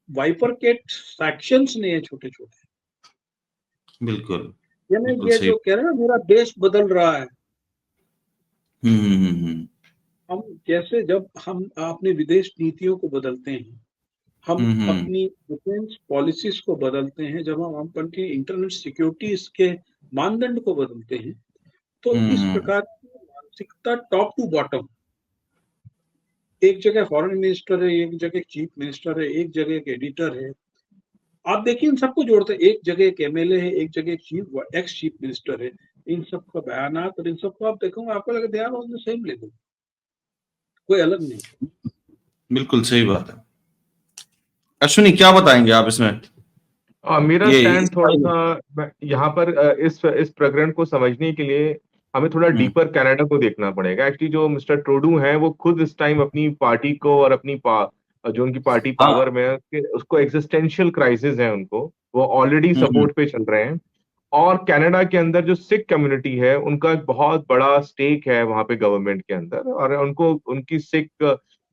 S1: वाइपर केट फैक्शंस नहीं है छोटे छोटे।
S2: बिल्कुल।
S1: यानी
S2: बिल्कुल
S1: ये
S2: सही।
S1: जो कह रहे हैं मेरा देश बदल रहा है,
S2: हम्म।
S1: हम जैसे जब हम अपनी विदेश नीतियों को बदलते हैं, हम
S2: हम्म।
S1: अपनी डिफेंस पॉलिसीज को बदलते हैं, जब हम अपनी इंटरनेट सिक्योरिटी के मानदंड को बदलते हैं, तो इस
S2: हम्म।
S1: प्रकार की मानसिकता टॉप टू बॉटम, एक जगह फॉरेन मिनिस्टर है, एक जगह चीफ मिनिस्टर है, एक जगह एक एडिटर है, आप देखिए इन सबको जोड़ते हैं, एक जगह एक एमएलए है, एक जगह चीफ एक्स चीफ मिनिस्टर है, इन सबका बयानात और इन सबको आप देखोगे आपको लगेगा they are all the same level, कोई अलग नहीं।
S2: बिल्कुल सही बात है। अश्विनी क्या बताएंगे आप इसमें?
S3: मेरा
S2: ये
S3: स्टैंड
S2: इस
S3: थोड़ा
S2: बारे में।
S3: सा यहाँ पर इस प्रकरण को समझने के लिए हमें थोड़ा
S2: हम्म।
S3: डीपर कनाडा को देखना पड़ेगा। एक्चुअली जो मिस्टर ट्रूडो हैं वो खुद इस टाइम अपनी पार्टी को और जो उनकी पार्टी
S2: हाँ।
S3: पावर में है उसको एग्जिस्टेंशियल क्राइसिस है उनको, वो ऑलरेडी
S2: हम्म।
S3: सपोर्ट पे चल रहे हैं। और कनाडा के अंदर जो सिख कम्युनिटी है उनका एक बहुत बड़ा स्टेक है वहां पे गवर्नमेंट के अंदर, और उनको उनकी सिख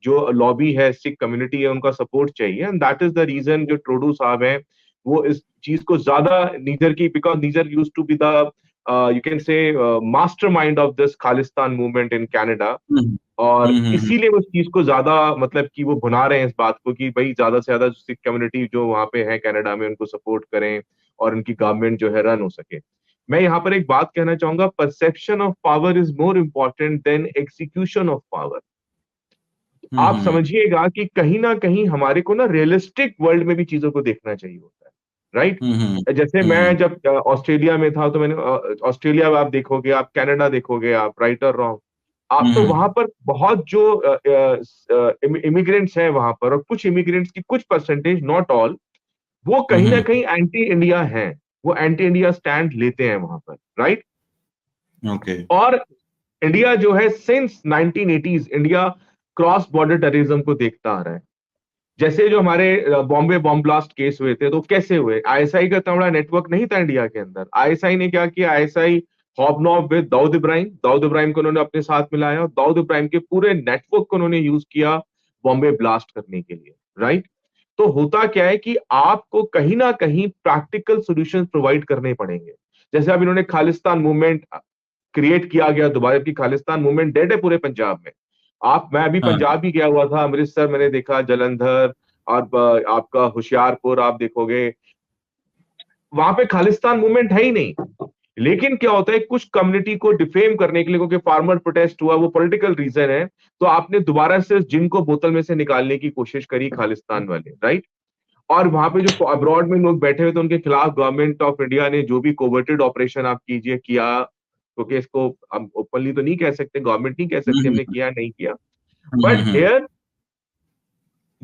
S3: जो लॉबी है, सिख कम्युनिटी है, उनका सपोर्ट चाहिए। And that is the reason जो ट्रूडो साहब हैं वो इस चीज को ज्यादा नीजर की, because Nijjar use to be the you can say mastermind of this Khalistan movement in Canada,
S2: hmm.
S3: और
S2: हम्म।
S3: इसीलिए वो इस चीज को ज्यादा मतलब कि वो भुना रहे हैं इस बात को कि भाई ज्यादा से ज्यादा सिख कम्युनिटी जो वहां पे है कनाडा में उनको सपोर्ट करें और उनकी गवर्नमेंट जो है रन हो सके। मैं यहाँ पर एक बात कहना चाहूंगा, perception of power is more important then execution of power. आप
S2: हम्म।
S3: समझिएगा कि कहीं ना कहीं हमारे को ना रियलिस्टिक वर्ल्ड में भी चीजों को देखना चाहिए होता है, राइट।
S2: हम्म।
S3: जैसे मैं जब ऑस्ट्रेलिया में था तो मैंने ऑस्ट्रेलिया में आप देखोगे, आप कनाडा देखोगे, आप राइट और रॉन्ग, आप तो
S2: हम्म।
S3: वहां पर बहुत जो इमिग्रेंट्स हैं वहां पर, और कुछ इमिग्रेंट्स की कुछ परसेंटेज, नॉट ऑल, वो कहीं ना कहीं एंटी इंडिया हैं, वो एंटी इंडिया स्टैंड लेते हैं वहां पर, राइट।
S2: ओके।
S3: और इंडिया जो है since 1980s India cross border terrorism को देखता आ रहा है। जैसे जो हमारे बॉम्बे बॉम्ब ब्लास्ट केस हुए थे तो कैसे हुए, आईएसआई का इतना बड़ा नेटवर्क नहीं था इंडिया के अंदर। आईएसआई ने क्या किया, ISI hobnob with Dawood Ibrahim को उन्होंने अपने साथ मिलाया और दाऊद इब्राहिम के पूरे नेटवर्क को उन्होंने यूज किया बॉम्बे ब्लास्ट करने के लिए, राइट। तो होता क्या है कि आपको कहीं ना कहीं प्रैक्टिकल सॉल्यूशंस प्रोवाइड करने पड़ेंगे। जैसे अब इन्होंने खालिस्तान मूवमेंट क्रिएट किया गया दोबारा, की खालिस्तान मूवमेंट डेड है पूरे पंजाब में। मैं अभी
S2: हाँ।
S3: पंजाब भी गया हुआ था, अमृतसर मैंने देखा, जलंधर और आपका होशियारपुर आप देखोगे, वहां पे खालिस्तान मूवमेंट है ही नहीं। लेकिन क्या होता है, कुछ कम्युनिटी को डिफेम करने के लिए, क्योंकि फार्मर प्रोटेस्ट हुआ, वो पॉलिटिकल रीजन है, तो आपने दोबारा से जिन को बोतल में से निकालने की कोशिश करी खालिस्तान वाले, राइट। और वहां पे जो अब्रॉड में लोग बैठे हुए थे उनके खिलाफ गवर्नमेंट ऑफ इंडिया ने जो भी कोवर्टेड ऑपरेशन आप कीजिए किया, क्योंकि इसको हम ओपनली तो नहीं कह सकते, गवर्नमेंट नहीं कह सकती हमने किया नहीं किया, बट
S2: हम्म।
S3: हेयर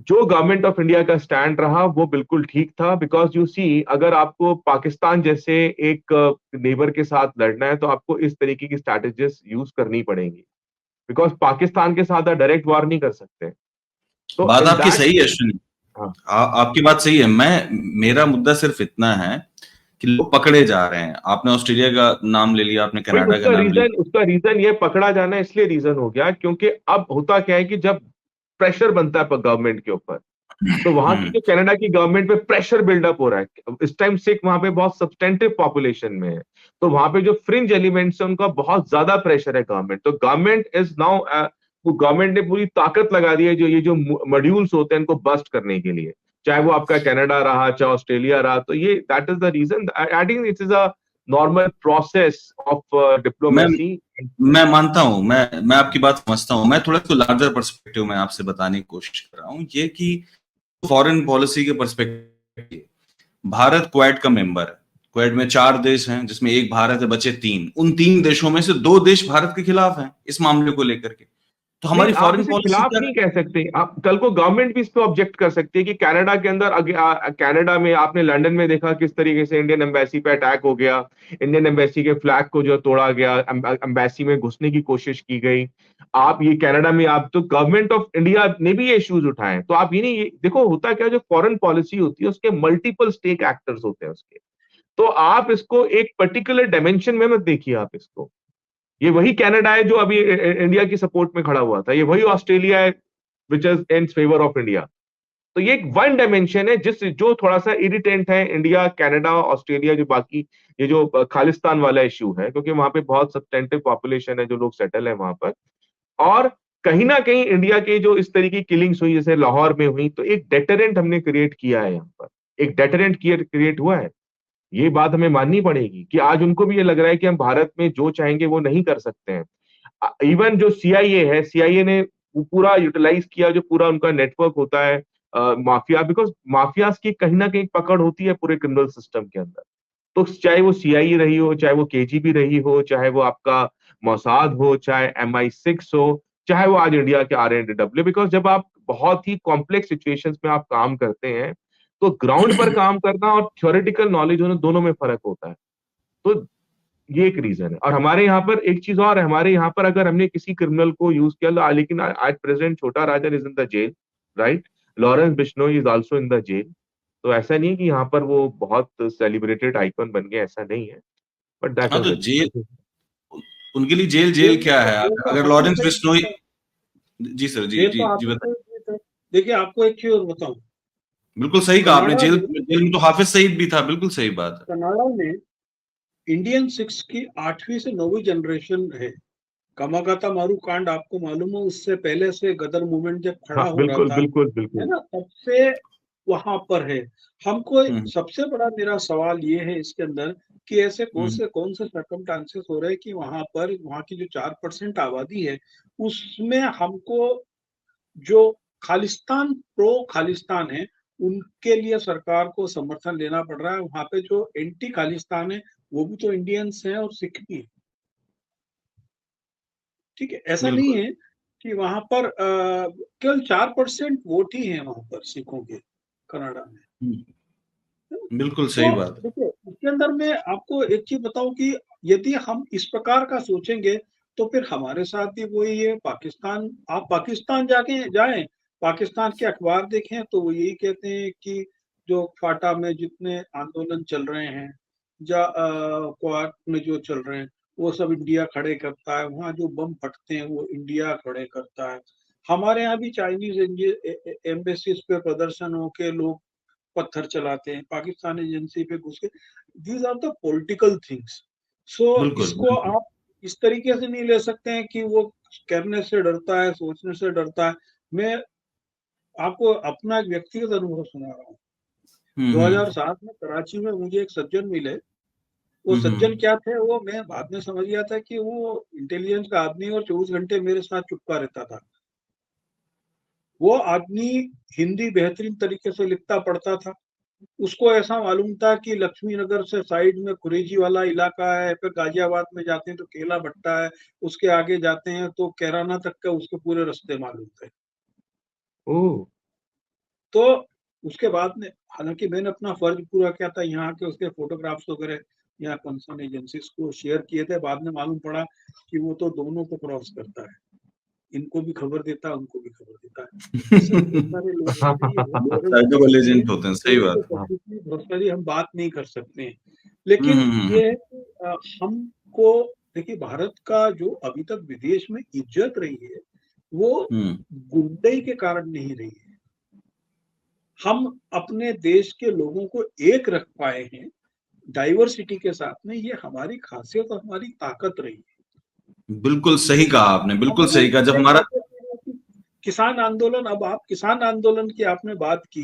S3: जो गवर्नमेंट ऑफ इंडिया का स्टैंड रहा वो बिल्कुल ठीक था। बिकॉज यू सी, अगर आपको पाकिस्तान जैसे एक नेबर के साथ लड़ना है तो आपको इस तरीके की स्ट्रैटेजीज यूज करनी पड़ेंगी, बिकॉज पाकिस्तान के साथ आप डायरेक्ट वॉर नहीं कर सकते। तो
S2: बात
S3: इन
S2: आपकी
S3: दैट,
S2: सही है अश्विनी।
S3: हाँ,
S2: आपकी बात सही है। मेरा मुद्दा सिर्फ इतना है कि लोग पकड़े जा रहे हैं। आपने ऑस्ट्रेलिया का नाम ले लिया, आपने
S3: भाई
S2: कनाडा का नाम ले
S3: उसका रीजन ये पकड़ा जाना इसलिए रीजन हो गया क्योंकि अब होता क्या है कि जब प्रेशर बनता है गवर्नमेंट के ऊपर, तो वहां की जो कनाडा की गवर्नमेंट पे प्रेशर बिल्डअप हो रहा है इस टाइम, सिख वहां पे बहुत सब्सटेंटिव पॉपुलेशन में है, तो वहां पे जो फ्रिंज एलिमेंट्स है उनका बहुत ज्यादा प्रेशर है गवर्नमेंट, तो गवर्नमेंट इज नाउ, गवर्नमेंट ने पूरी ताकत लगा दी है जो ये जो मॉड्यूल्स होते हैं इनको बस्ट करने के लिए, चाहे वो आपका कनाडा रहा चाहे ऑस्ट्रेलिया रहा, तो ये that is the reason I think it is a normal process of
S2: मैं
S3: डिप्लोमेसी।
S2: मैं मानता हूं, मैं आपकी बात समझता हूं। मैं थोड़ा सा लार्जर पर्सपेक्टिव में आपसे बताने की कोशिश कर रहा हूं, ये कि फॉरेन पॉलिसी के पर्सपेक्टिव, भारत क्वाड का मेंबर है। क्वाड में 4 देश हैं जिसमें एक भारत है, बचे 3। उन 3 देशों में से 2 देश भारत के खिलाफ हैं इस मामले को लेकर के। तो
S3: नहीं,
S2: हमारी
S3: आप
S2: फॉरेन
S3: इसे
S2: पॉलिसी
S3: खिलाफ
S2: क्या?
S3: नहीं कह सकते, आप कल को गवर्नमेंट भी इस पे ऑब्जेक्ट कर सकती है कि कनाडा के अंदर कनाडा में आपने लंदन में देखा किस तरीके से इंडियन एम्बेसी पे अटैक हो गया, इंडियन एम्बेसी के फ्लैग को जो तोड़ा गया, एम्बेसी में घुसने की कोशिश की गई। आप ये कनाडा में, आप तो गवर्नमेंट ऑफ इंडिया ने भी ये इश्यूज उठाए, तो आप ये नहीं, देखो होता क्या, जो फॉरेन पॉलिसी होती है उसके मल्टीपल स्टेक एक्टर्स होते हैं उसके, तो आप इसको एक पर्टिकुलर डायमेंशन में मत देखिए आप इसको। ये वही कनाडा है जो अभी इंडिया की सपोर्ट में खड़ा हुआ था, ये वही ऑस्ट्रेलिया है which is in favour of India. तो ये एक वन डायमेंशन है जिस जो थोड़ा सा इरिटेंट है इंडिया, कनाडा, ऑस्ट्रेलिया, जो बाकी ये जो खालिस्तान वाला इश्यू है, क्योंकि वहां पे बहुत सब्सटेंटिव पॉपुलेशन है जो लोग सेटल है वहां पर, और कहीं ना कहीं इंडिया के जो इस तरीके की किलिंग्स हुई जैसे लाहौर में हुई, तो एक डेटरेंट हमने क्रिएट किया है यहाँ पर, एक डेटरेंट क्रिएट हुआ है। ये बात हमें माननी पड़ेगी कि आज उनको भी ये लग रहा है कि हम भारत में जो चाहेंगे वो नहीं कर सकते हैं। इवन जो सीआईए है, सीआईए ने वो पूरा यूटिलाइज किया, जो पूरा उनका नेटवर्क होता है माफिया, बिकॉज माफियाज की कहीं ना कहीं पकड़ होती है पूरे क्रिमिनल सिस्टम के अंदर। तो चाहे वो सीआईए रही हो, चाहे वो केजीबी रही हो, चाहे वो आपका मोसाद हो, चाहे MI6 हो, चाहे वो आज इंडिया के RNDW, बिकॉज जब आप बहुत ही कॉम्प्लेक्स सिचुएशंस में आप काम करते हैं तो ग्राउंड पर काम करना और थ्योरेटिकल नॉलेज होना दोनों में फर्क होता है। तो ये एक रीजन है। और हमारे यहाँ पर एक चीज और है, हमारे यहाँ पर अगर हमने किसी क्रिमिनल को यूज किया, लेकिन आज president Chhota Rajan is in the jail, right, Lawrence Bishnoi is also in the jail. तो ऐसा नहीं है कि यहाँ पर वो बहुत सेलिब्रेटेड आइकन बन गए, ऐसा नहीं है, बट दैट
S2: हाँ,
S3: इज
S2: तो
S3: द
S2: जेल, उनके लिए जेल
S1: जेल
S2: जेल क्या है?
S1: जेल तो
S2: अगर
S1: आपकी
S2: लॉरेंस
S1: सही
S2: बिश्नोई,
S1: बात है।
S2: जी सर, जी
S1: जेल
S2: जी
S1: तो
S2: जी
S1: आपकी
S2: बताइए।
S1: सही बात है। देखिए, आपको एक चीज और बताऊं।
S2: बिल्कुल सही कहा आपने,
S1: कनाडा
S2: जेल
S1: में
S2: जेल में तो हाफिज सईद भी था, बिल्कुल सही बात है।
S1: कनाडा में इंडियन सिक्स की 8वीं से 9वीं जनरेशन है। कामागाता मारू कांड आपको मालूम है, उससे पहले से गदर मूवमेंट जब खड़ा
S3: हाँ,
S1: हो रहा
S3: बिल्कुल
S1: था,
S3: बिल्कुल
S1: है
S3: बिल्कुल।
S1: ना, तब से वहां पर है। हमको
S2: हम्म
S1: सबसे बड़ा मेरा सवाल ये है इसके अंदर कि ऐसे
S2: हम्म
S1: कौन से सर्कमस्टांसेस हो रहे हैं कि वहां पर, वहां की जो 4% आबादी है उसमें हमको जो खालिस्तान, प्रो खालिस्तान है, उनके लिए सरकार को समर्थन लेना पड़ रहा है। वहां पे जो एंटी खालिस्तान है वो भी तो इंडियंस हैं और सिख भी है। ठीक है, ऐसा नहीं
S2: बिल्कुल।
S1: है कि वहां पर केवल 4% वोट ही है वहां पर सिखों के, कनाडा में।
S2: बिल्कुल
S1: तो
S2: सही बात है।
S1: देखिए, इसके अंदर मैं आपको एक चीज बताऊं कि यदि हम इस प्रकार का सोचेंगे तो फिर हमारे साथ भी वही है। पाकिस्तान, आप पाकिस्तान जाके जाएं, पाकिस्तान के अखबार देखें तो वो यही कहते हैं कि जो फाटा में जितने आंदोलन चल रहे हैं, या क्वाड में जो चल रहे हैं, वो सब इंडिया खड़े करता है। वहाँ जो बम फटते हैं वो इंडिया खड़े करता है। हमारे यहाँ भी चाइनीज एम्बेसीज पे प्रदर्शन होके लोग पत्थर चलाते हैं, पाकिस्तानी एजेंसी पे घुस के। These are the political things. So
S2: बिल्कुल
S1: इसको
S2: बिल्कुल।
S1: आप इस तरीके से नहीं ले सकते हैं कि वो करने से डरता है, सोचने से डरता है। मैं आपको अपना एक व्यक्तिगत अनुभव सुना रहा हूँ।
S2: हम्म
S1: 2007 में कराची में मुझे एक सज्जन मिले। वो सज्जन
S2: हम्म
S1: क्या थे, वो मैं बाद में समझ गया था कि वो इंटेलिजेंस का आदमी, और 24 घंटे मेरे साथ चुपका रहता था। वो आदमी हिंदी बेहतरीन तरीके से लिखता पढ़ता था। उसको ऐसा मालूम था कि लक्ष्मी नगर से साइड में कुरेजी वाला इलाका है, फिर गाजियाबाद में जाते हैं तो केला भट्टा है, उसके आगे जाते हैं तो कैराना तक का उसके पूरे रास्ते मालूम थे।
S3: ओह।
S1: तो उसके बाद में, हालांकि मैंने अपना फर्ज पूरा किया था, यहाँ के उसके फोटोग्राफ्स वगैरह यहाँ कंसर्न एजेंसीज को शेयर किए थे। बाद में मालूम पड़ा कि वो तो दोनों को क्रॉस करता है, इनको भी खबर देता है, उनको भी खबर देता है। ऐसे बहुत सारे लोग होते हैं, ये बहुत सारे लोग
S2: डबल
S1: होते हैं
S2: एजेंट होते हैं, सही
S1: जिनके
S2: बात।
S1: पब्लिकली बहुत सारी हम बात नहीं कर सकते हैं। लेकिन
S2: हम्म।
S1: ये है कि हमको, देखिए, भारत का जो अभी तक विदेश में इज्जत रही है वो
S2: हम्म
S1: गुंडई के कारण नहीं रही है। हम अपने देश के लोगों को एक रख पाए हैं डाइवर्सिटी के साथ में, ये हमारी खासियत और हमारी ताकत रही है।
S2: बिल्कुल सही कहा आपने, बिल्कुल
S1: हमने
S2: सही कहा। जब
S1: एक
S2: हमारा
S1: बात है कि किसान आंदोलन, अब आप किसान आंदोलन की आपने बात की,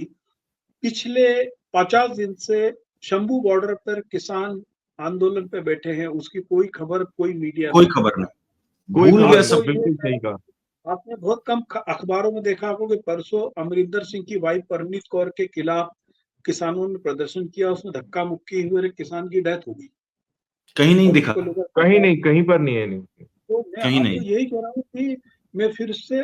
S1: पिछले 50 दिन से शंभू बॉर्डर पर किसान आंदोलन पे बैठे हैं, उसकी कोई खबर कोई मीडिया
S2: कोई
S1: नहीं
S2: खबर
S1: करता।
S2: नहीं,
S3: कोई
S2: भूल
S3: खबर
S2: गया
S3: नहीं,
S2: सब।
S1: आपको ये
S3: बिल्कुल सही कहा।
S1: आपने बहुत कम अखबारों में देखा होगा कि परसों अमरिंदर सिंह की वाइफ परनीत कौर के खिलाफ किसानों ने प्रदर्शन किया, उसमें धक्का मुक्की हुए किसान की डेथ हो गई
S2: कहीं नहीं
S1: और
S2: दिखा,
S1: उसको लेकर
S3: कहीं नहीं, कहीं पर नहीं है, नहीं।
S1: तो मैं
S2: कहीं
S1: आपको
S2: नहीं।
S1: यही कह रहा हूँ कि मैं फिर से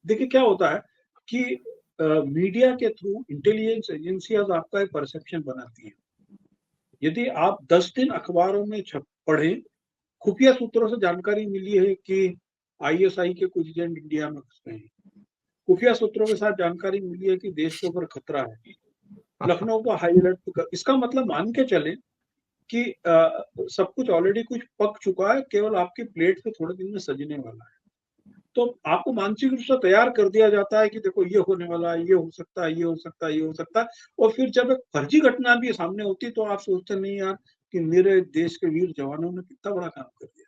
S1: देखिए क्या होता है कि मीडिया के थ्रू इंटेलिजेंस एजेंसियां आपका एक परसेप्शन बनाती हैं। यदि आप 10 दिन अखबारों में पढ़े, खुफिया सूत्रों से जानकारी मिली है कि आईएसआई के कुछ एजेंट इंडिया में घुस गए हैं, खुफिया सूत्रों के साथ जानकारी मिली है कि देश के ऊपर खतरा है, लखनऊ को हाई अलर्ट, इसका मतलब मान के चले कि सब कुछ ऑलरेडी कुछ पक चुका है, केवल आपकी प्लेट पे थोड़े दिन में सजने वाला है। तो आपको मानसिक रूप से तैयार कर दिया जाता है कि देखो ये होने वाला है, ये हो सकता है, ये हो सकता है, ये हो सकता है, और फिर जब एक फर्जी घटना भी सामने होती तो आप सोचते नहीं यार कि मेरे देश के वीर जवानों ने कितना बड़ा काम कर दिया।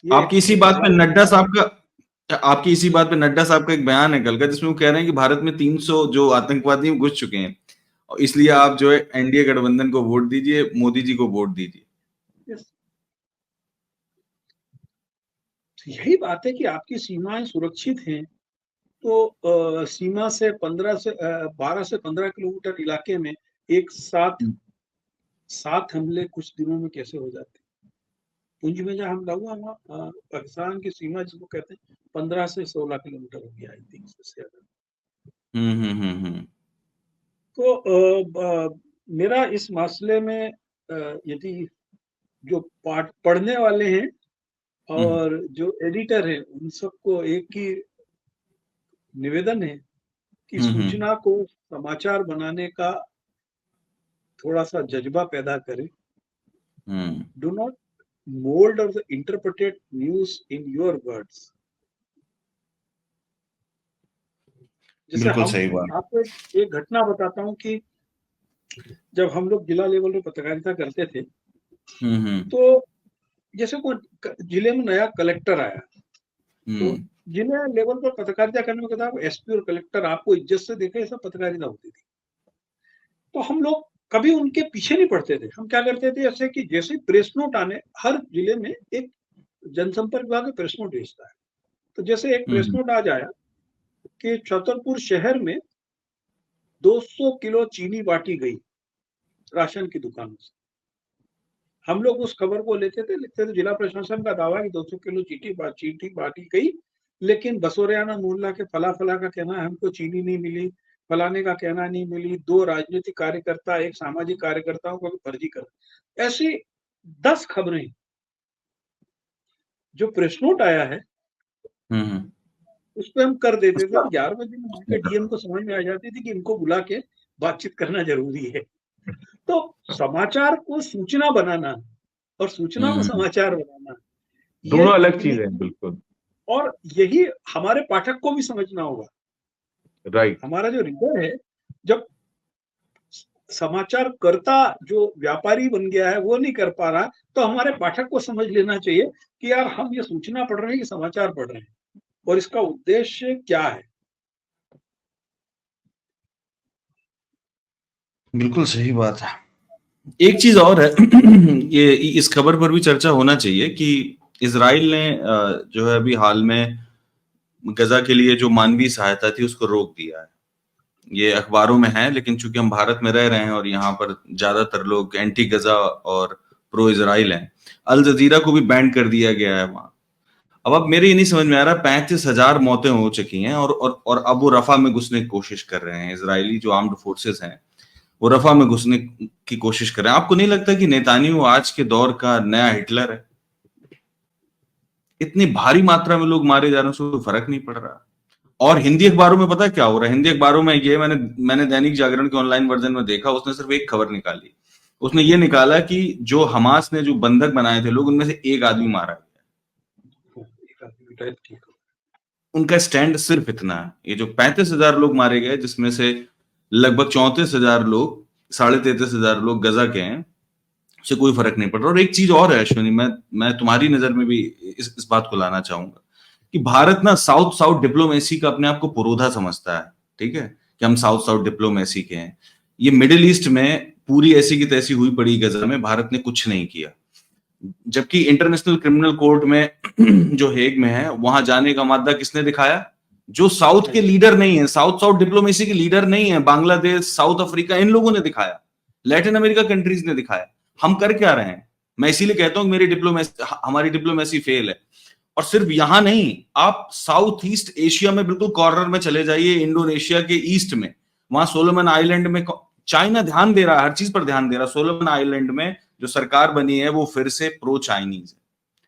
S2: आपकी इसी बात पे नड्डा साहब का आपकी इसी बात पे नड्डा साहब का एक बयान है कल का, जिसमें वो कह रहे हैं कि भारत में 300 जो आतंकवादी घुस चुके हैं, और इसलिए आप जो है एनडीए गठबंधन को वोट दीजिए, मोदी जी को वोट दीजिए।
S1: यही बात है कि आपकी सीमाएं सुरक्षित हैं, तो सीमा से 12 से 15 किलोमीटर इलाके में एक सात हमले कुछ दिनों में कैसे हो जाते हैं। पुंछ में जहाँ हमला हुआ वहाँ पाकिस्तान की सीमा जिसको कहते हैं 15 से 16 किलोमीटर हो गया, आई थिंक से ज्यादा। तो मेरा इस मसले में यदि जो पढ़ने वाले हैं और जो एडिटर हैं उन सबको एक ही निवेदन है कि सूचना को समाचार बनाने का थोड़ा सा जज्बा पैदा करें। डू नॉट मोल्ड और interpreted news in your words. जैसे
S2: बिल्कुल
S1: हम
S2: सही बात।
S1: आपको एक घटना बताता हूँ कि जब हम लोग जिला लेवल पे पत्रकारिता करते थे, तो जैसे कोई जिले में नया कलेक्टर आया, तो जिले लेवल पर पत्रकारिता करने में कहता है एसपी और कलेक्टर आपको इज्जत से देखे, ऐसा पत्रकारिता होती थी। तो हम लोग कभी उनके पीछे नहीं पड़ते थे। हम क्या करते थे, जैसे कि जैसे प्रेस नोट आने, हर जिले में एक जनसंपर्क विभाग प्रेस नोट भेजता है, तो जैसे एक प्रेस नोट आ जाया कि छतरपुर शहर में 200 किलो चीनी बांटी गई राशन की दुकानों से। हम लोग उस खबर को लेते थे, लिखते थे जिला प्रशासन का दावा है कि 200 किलो चीनी बांटी गई, लेकिन बसोरियाना मोहल्ला के फला फला का कहना है हमको चीनी नहीं मिली, फलाने का कहना नहीं मिली, 2 राजनीतिक कार्यकर्ता एक सामाजिक कार्यकर्ताओं को फर्जी कर, ऐसी 10 खबरें जो प्रेस नोट आया है उस पर हम कर देते थे। 11 बजे में डीएम को समझ में आ जाती थी कि इनको बुला के बातचीत करना जरूरी है। तो समाचार को सूचना बनाना और सूचना को समाचार बनाना
S3: दोनों अलग चीज है, बिल्कुल।
S1: और यही हमारे पाठक को भी समझना होगा।
S3: राइट।
S1: हमारा जो रीडर है, जब समाचार कर्ता जो व्यापारी बन गया है वो नहीं कर पा रहा, तो हमारे पाठक को समझ लेना चाहिए कि यार हम ये सूचना पढ़ रहे हैं कि समाचार पढ़ रहे हैं और इसका उद्देश्य क्या है।
S2: बिल्कुल सही बात है। एक चीज और है ये इस खबर पर भी चर्चा होना चाहिए कि इजराइल ने जो है अभी हाल में गजा के लिए जो मानवीय सहायता थी उसको रोक दिया है। ये अखबारों में है, लेकिन चूंकि हम भारत में रह रहे हैं और यहाँ पर ज्यादातर लोग एंटी गजा और प्रो इजराइल हैं, अल जजीरा को भी बैन कर दिया गया है वहां। अब मेरे ये नहीं समझ में आ रहा, 35,000 मौतें हो चुकी हैं और अब वो रफा में घुसने की कोशिश कर रहे हैं। इजरायली जो आर्म्ड फोर्सेस हैं वो रफा में घुसने की कोशिश कर रहे हैं। आपको नहीं लगता कि नेतान्याहू आज के दौर का नया हिटलर है? इतनी भारी मात्रा में लोग मारे जा रहे हैं, उसको फर्क नहीं पड़ रहा। और हिंदी अखबारों में पता है क्या हो रहा है? हिंदी अखबारों में ये मैंने दैनिक जागरण के ऑनलाइन वर्जन में देखा, उसने सिर्फ एक खबर निकाली। उसने ये निकाला कि जो हमास ने जो बंधक बनाए थे लोग, उनमें से एक आदमी मारा गया। उनका स्टैंड सिर्फ इतना है। ये जो 35,000 लोग मारे गए, जिसमें से लगभग 34,000 लोग, 33,500 लोग गजा के हैं, उससे कोई फर्क नहीं पड़ रहा। और एक चीज और है अश्विनी, मैं तुम्हारी नजर में भी इस बात को लाना चाहूंगा कि भारत ना साउथ साउथ डिप्लोमेसी का अपने आप को पुरोधा समझता है, ठीक है, कि हम साउथ साउथ डिप्लोमेसी के हैं। ये मिडिल ईस्ट में पूरी ऐसी की तैसी हुई पड़ी गजा में भारत ने कुछ नहीं किया, जबकि इंटरनेशनल क्रिमिनल कोर्ट में जो हेग में है, वहां जाने का मादा किसने दिखाया? जो साउथ के लीडर नहीं है, साउथ साउथ डिप्लोमेसी के लीडर नहीं है, बांग्लादेश, साउथ अफ्रीका, इन लोगों ने दिखाया, लैटिन अमेरिका कंट्रीज ने दिखाया। हम कर क्या रहे हैं? मैं इसीलिए कहता हूं कि हमारी डिप्लोमेसी फेल है। और सिर्फ यहां नहीं, आप साउथ ईस्ट एशिया में बिल्कुल कॉर्नर में चले जाइए, इंडोनेशिया के ईस्ट में, वहां सोलोमन आइलैंड में चाइना ध्यान दे रहा है, हर चीज पर ध्यान दे रहा है। सोलोमन आइलैंड में जो सरकार बनी है वो फिर से प्रो चाइनीज है,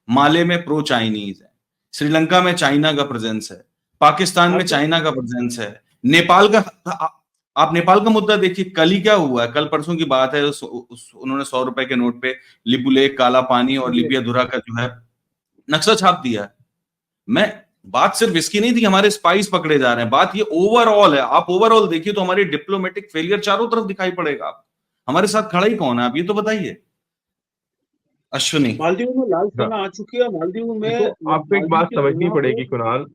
S2: माले में प्रो चाइनीज है, श्रीलंका में चाइना का प्रेजेंस है, पाकिस्तान में चाइना का प्रेजेंस है, नेपाल का, आप नेपाल का मुद्दा देखिए, कल ही क्या हुआ है, कल परसों की बात है, उन्होंने 100 रुपए के नोट पे लिपुलेख, काला पानी और लिपियाधुरा का जो है नक्शा छाप दिया। मैं बात सिर्फ इसकी नहीं थी हमारे स्पाइस पकड़े जा रहे हैं, बात ये ओवरऑल है। आप ओवरऑल देखिए तो हमारी डिप्लोमेटिक फेलियर चारों तरफ दिखाई पड़ेगा। आप हमारे साथ खड़ा ही कौन है, आप ये तो बताइए अश्विनी।
S1: मालदीव में लाल सेना आ चुकी है। मालदीव में
S3: तो आपको एक बात समझनी पड़ेगी कुणाल,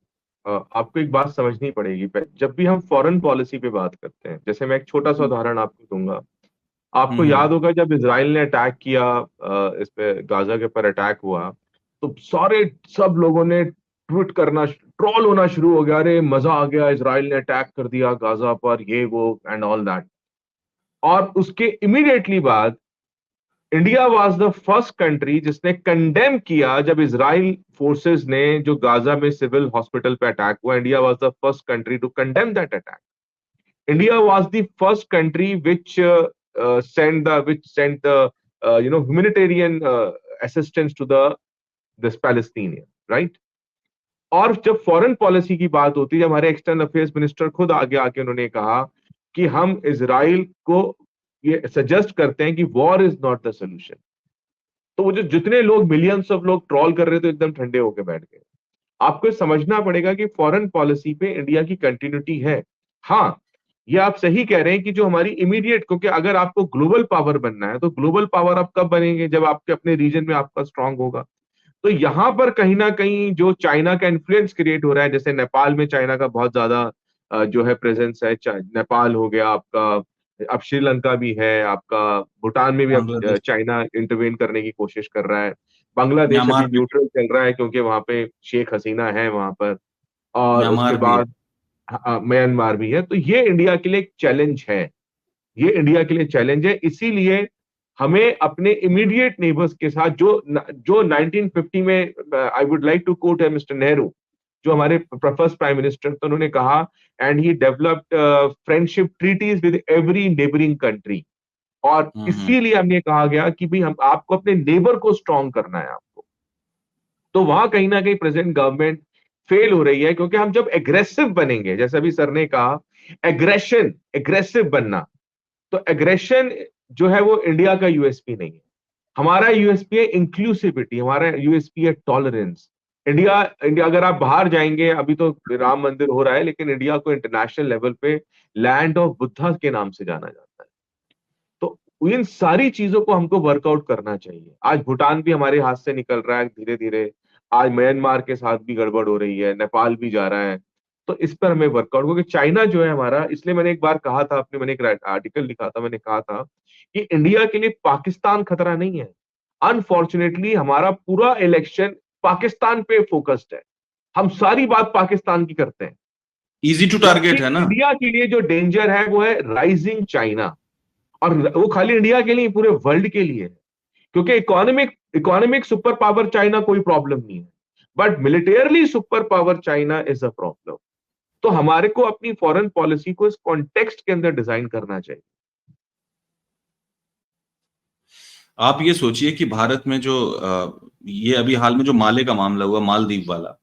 S3: आपको एक बात समझनी पड़ेगी। जब भी हम फॉरेन पॉलिसी पे बात करते हैं, जैसे मैं एक छोटा सा उदाहरण आपको दूंगा। आपको याद होगा जब इजराइल ने अटैक किया, इस पे गाजा के ऊपर अटैक हुआ, तो सब लोगों ने ट्वीट करना, ट्रोल होना शुरू हो गया, अरे मजा आ गया, इजराइल ने अटैक कर दिया गाजा पर, ये वो एंड ऑल दैट। और उसके इमीडिएटली बाद India was the first country जिसने कंडेम किया, जब इजराइल फोर्सेस ने जो गाजा में सिविल हॉस्पिटल पे अटैक हुआ, India was the first country to condemn that attack. India was the first country which sent the humanitarian assistance to this Palestinian, right? और जब फॉरेन पॉलिसी की बात होती है, हमारे एक्सटर्नल अफेयर्स मिनिस्टर खुद आगे आके उन्होंने कहा कि हम इजराइल को ये सजेस्ट करते हैं कि war is not the solution. तो वो जो जितने लोग, मिलियंस ऑफ लोग ट्रोल कर रहे थे, एकदम ठंडे होकर बैठ गए। आपको समझना पड़ेगा कि फॉरेन पॉलिसी पे इंडिया की कंटिन्यूटी है। हाँ, ये आप सही कह रहे हैं कि जो हमारी इमीडिएट, क्योंकि अगर आपको ग्लोबल पावर बनना है तो ग्लोबल पावर आप कब बनेंगे? जब आपके अपने रीजन में आपका स्ट्रांग होगा। तो यहां पर कहीं ना कहीं जो चाइना का इन्फ्लुएंस क्रिएट हो रहा है, जैसे नेपाल में चाइना का बहुत ज्यादा जो है प्रेजेंस है, नेपाल हो गया आपका, अब श्रीलंका भी है आपका, भूटान में भी अब चाइना इंटरवेन करने की कोशिश कर रहा है, बांग्लादेश अभी न्यूट्रल चल रहा है क्योंकि वहां पे शेख हसीना है वहां पर, और उसके बाद म्यांमार भी है। तो ये इंडिया के लिए एक चैलेंज है, ये इंडिया के लिए चैलेंज है। इसीलिए हमें अपने इमीडिएट नेबर्स के साथ, जो 1950 में, I would like to quote है मिस्टर नेहरू, जो हमारे फर्स्ट प्राइम मिनिस्टर, तो उन्होंने कहा, and he developed friendship treaties with every neighbouring country. और इसीलिए हमने कहा गया कि भाई हम आपको अपने नेबर को स्ट्रांग करना है आपको। तो वहां कहीं ना कहीं प्रेजेंट गवर्नमेंट फेल हो रही है, क्योंकि हम जब एग्रेसिव बनेंगे, जैसे अभी सर ने कहा, एग्रेसिव बनना, तो एग्रेशन जो है वो इंडिया का यूएसपी नहीं है। हमारा यूएसपी है इंक्लूसिविटी, हमारा यूएसपी है टॉलरेंस। इंडिया अगर आप बाहर जाएंगे, अभी तो राम मंदिर हो रहा है, लेकिन इंडिया को इंटरनेशनल लेवल पे लैंड ऑफ बुद्धा के नाम से जाना जाता है। तो इन सारी चीजों को हमको वर्कआउट करना चाहिए। आज भूटान भी हमारे हाथ से निकल रहा है धीरे धीरे, आज म्यांमार के साथ भी गड़बड़ हो रही है, नेपाल भी जा रहा है। तो इस पर हमें वर्कआउट, क्योंकि चाइना जो है हमारा, इसलिए मैंने एक बार कहा था, मैंने एक आर्टिकल लिखा था, मैंने कहा था कि इंडिया के लिए पाकिस्तान खतरा नहीं है। अनफॉर्चुनेटली हमारा पूरा इलेक्शन पाकिस्तान पे फोकस्ड है, हम सारी बात पाकिस्तान की करते हैं।
S2: इजी टू टारगेट है ना।
S3: इंडिया के लिए जो डेंजर है वो है राइजिंग चाइना, और वो खाली इंडिया के लिए, पूरे वर्ल्ड के लिए है। क्योंकि इकोनॉमिक सुपर पावर चाइना कोई प्रॉब्लम नहीं है, but militarily super power China is a problem. तो हमारे को अपनी फॉरेन पॉलिसी को इस कॉन्टेक्स्ट के अंदर डिजाइन करना चाहिए।
S2: आप ये सोचिए कि भारत में जो ये अभी हाल में जो माले का मामला हुआ, मालदीव वाला,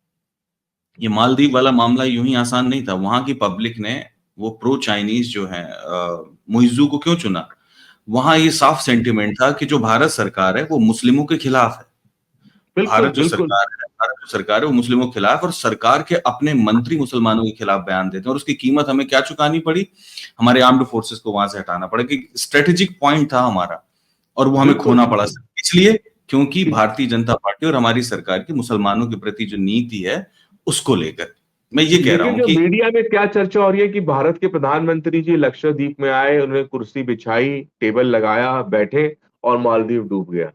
S2: ये मालदीव वाला मामला यूं ही आसान नहीं था। वहां की पब्लिक ने वो प्रो चाइनीज जो है मुइज्जू को क्यों चुना? वहां ये साफ सेंटिमेंट था कि जो भारत सरकार है वो मुस्लिमों के खिलाफ है। भारत जो सरकार है वो मुस्लिमों के खिलाफ, और सरकार के अपने मंत्री मुसलमानों के खिलाफ बयान देते हैं, और उसकी कीमत हमें क्या चुकानी पड़ी? हमारे आर्म्ड फोर्सेस को वहां से हटाना पड़ा, कि स्ट्रेटेजिक पॉइंट था हमारा, और वो हमें खोना पड़ा, इसलिए क्योंकि भारतीय जनता पार्टी और हमारी सरकार की मुसलमानों के प्रति जो नीति है उसको लेकर। मैं ये कह रहा हूं कि
S3: मीडिया में क्या चर्चा हो रही है कि भारत के प्रधानमंत्री जी लक्षद्वीप में आए, उन्होंने कुर्सी बिछाई, टेबल लगाया, बैठे और मालदीव डूब गया।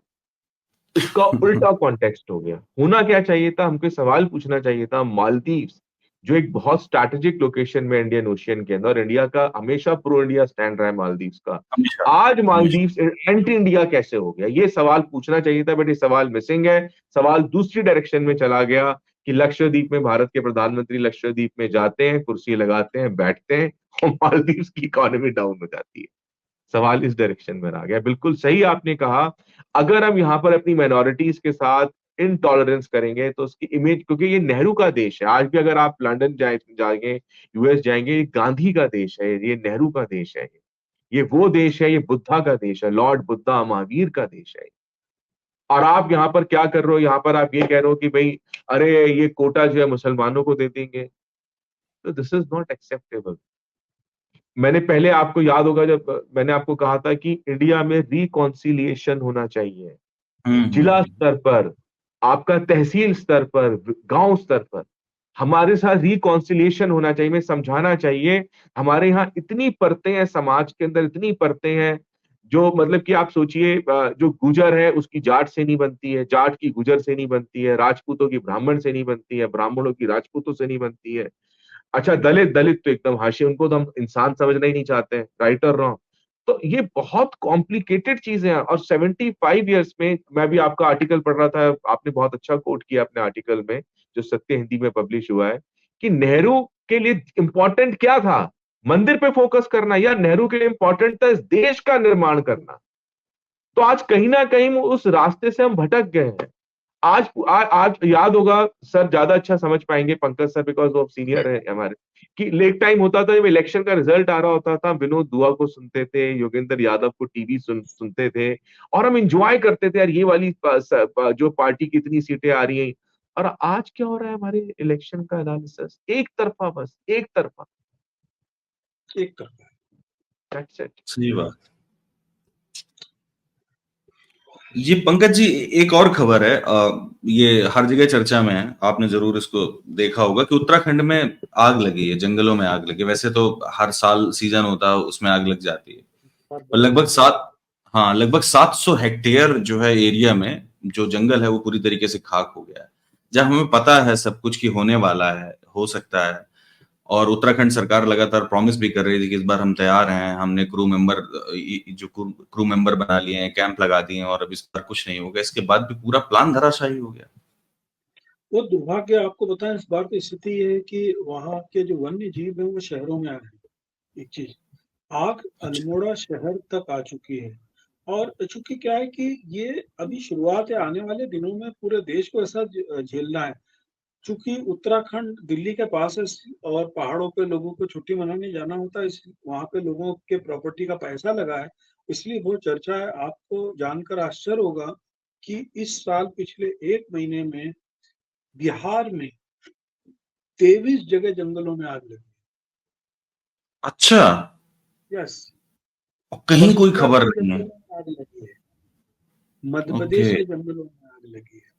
S3: इसका उल्टा कॉन्टेक्स्ट हो गया। होना क्या चाहिए था, हमको सवाल पूछना चाहिए था, मालदीव जो एक बहुत स्ट्रैटेजिक लोकेशन में इंडियन ओशियन के अंदर, और इंडिया का हमेशा प्रो इंडिया स्टैंड रहा है मालदीव का, आज मालदीव एंटी इंडिया कैसे हो गया, ये सवाल पूछना चाहिए था, बट ये सवाल मिसिंग है। सवाल दूसरी डायरेक्शन में चला गया कि लक्षद्वीप में भारत के प्रधानमंत्री लक्षद्वीप में जाते हैं, कुर्सी लगाते हैं, बैठते हैं, और मालदीव की इकोनॉमी डाउन हो जाती है। सवाल इस डायरेक्शन में आ गया। बिल्कुल सही आपने कहा, अगर हम यहाँ पर अपनी माइनॉरिटीज के साथ इनटॉलरेंस करेंगे तो उसकी इमेज, क्योंकि ये नेहरू का देश है, आज भी अगर आप लंदन जाएंगे, यूएस जाएंगे, ये गांधी का देश है, ये नेहरू का देश है, ये वो देश है, ये बुद्धा का देश है, लॉर्ड बुद्धा महावीर का देश है। और आप यहाँ पर क्या कर रहे हो, यहाँ पर आप ये कह रहे हो कि भाई अरे ये कोटा जो है मुसलमानों को दे देंगे, तो दिस इज नॉट एक्सेप्टेबल। मैंने पहले, आपको याद होगा जब मैंने आपको कहा था कि इंडिया में रिकॉन्सिलिएशन होना चाहिए, जिला स्तर पर, आपका तहसील स्तर पर, गांव स्तर पर हमारे साथ रिकॉन्सिलिएशन होना चाहिए, मैं समझाना चाहिए। हमारे यहाँ इतनी परतें हैं, समाज के अंदर इतनी परतें हैं, जो मतलब कि आप सोचिए, जो गुजर है उसकी जाट से नहीं बनती है, जाट की गुजर से नहीं बनती है, राजपूतों की ब्राह्मण से नहीं बनती है, ब्राह्मणों की राजपूतों से नहीं बनती है। अच्छा, दलित तो एकदम हाशिए, उनको तो हम इंसान समझना ही नहीं चाहते हैं, राइट और रॉन्ग। तो ये बहुत कॉम्प्लिकेटेड चीजें हैं। और 75 ईयर्स में, मैं भी आपका आर्टिकल पढ़ रहा था, आपने बहुत अच्छा कोट किया अपने आर्टिकल में जो सत्य हिंदी में पब्लिश हुआ है, कि नेहरू के लिए इंपॉर्टेंट क्या था, मंदिर पे फोकस करना, या नेहरू के लिए इंपॉर्टेंट था इस देश का निर्माण करना। तो आज कहीं ना कहीं उस रास्ते से हम भटक गए हैं। आज याद होगा, सर ज्यादा अच्छा समझ पाएंगे, पंकज सर, बिकॉज वो सीनियर है हमारे, कि लेट टाइम होता था, जब इलेक्शन का रिजल्ट आ रहा होता था, विनोद दुआ को सुनते थे, योगेंद्र यादव को टीवी सुनते थे, और हम इंजॉय करते थे, यार ये वाली जो पार्टी की इतनी सीटें आ रही हैं। और आज क्या हो रहा है, हमारे इलेक्शन का एनालिसिस एक तरफा, बस एक तरफा। That's it.
S2: सही बात। ये पंकज जी, एक और खबर है, ये हर जगह चर्चा में है, आपने जरूर इसको देखा होगा, कि उत्तराखंड में आग लगी है, जंगलों में आग लगी। वैसे तो हर साल सीजन होता है, उसमें आग लग जाती है, और लगभग 700 हेक्टेयर जो है एरिया में जो जंगल है वो पूरी तरीके से खाक हो गया है। जब हमें पता है सब कुछ की होने वाला है, हो सकता है, और उत्तराखंड सरकार लगातार प्रॉमिस भी कर रही थी कि इस बार हम तैयार हैं, हमने क्रू मेंबर बना लिए हैं, कैंप लगा दिए हैं, और अब इस बार कुछ नहीं होगा, इसके बाद भी पूरा प्लान धराशायी हो गया।
S1: वो दुर्भाग्य, आपको बताएं, इस बार की स्थिति ये है कि वहाँ के जो वन्य जीव है वो शहरों में आ रहे हैं। एक चीज, आग अल्मोड़ा शहर तक आ चुकी है, और चूंकि क्या है कि ये अभी शुरुआत है, आने वाले दिनों में पूरे देश को ऐसा झेलना है। चूंकि उत्तराखंड दिल्ली के पास है, और पहाड़ों पे लोगों को छुट्टी मनाने जाना होता है, वहां पे लोगों के प्रॉपर्टी का पैसा लगा है, इसलिए वो चर्चा है। आपको जानकर आश्चर्य होगा कि इस साल पिछले 1 महीने में बिहार में 23 जगह जंगलों में आग लगी।
S2: अच्छा,
S1: यस,
S2: कहीं कोई खबर नहीं है।
S1: आग लगी है, मध्य प्रदेश के जंगलों में आग लगी है।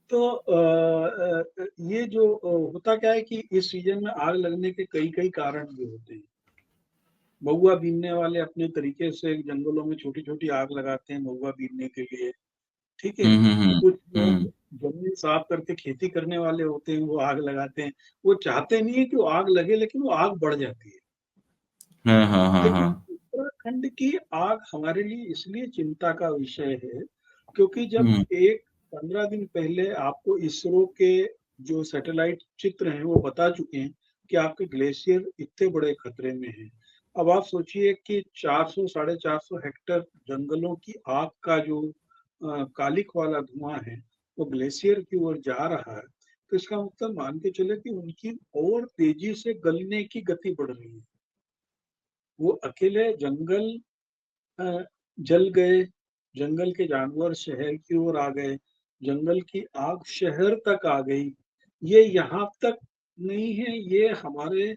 S1: तो ये जो होता क्या है कि इस सीजन में आग लगने के कई कई कारण भी होते हैं। महुआ बीनने वाले अपने तरीके से जंगलों में छोटी छोटी आग लगाते हैं महुआ बीनने के लिए, ठीक है। कुछ लोग जमीन साफ करके खेती करने वाले होते हैं, वो आग लगाते हैं। वो चाहते नहीं है कि वो आग लगे, लेकिन वो आग बढ़ जाती है। लेकिन उत्तराखंड की आग हमारे लिए इसलिए चिंता का विषय है क्योंकि जब 15 दिन पहले आपको इसरो के जो सैटेलाइट चित्र हैं वो बता चुके हैं कि आपके ग्लेशियर इतने बड़े खतरे में हैं। अब आप सोचिए कि 400-450 हेक्टेयर जंगलों की आग का जो कालिक वाला धुआं है वो ग्लेशियर की ओर जा रहा है, तो इसका मतलब मान के चले कि उनकी और तेजी से गलने की गति बढ़ रही है। वो अकेले जंगल जल गए जंगल के जानवर शहर की ओर आ गए, जंगल की आग शहर तक आ गई। ये यहाँ तक नहीं है, ये हमारे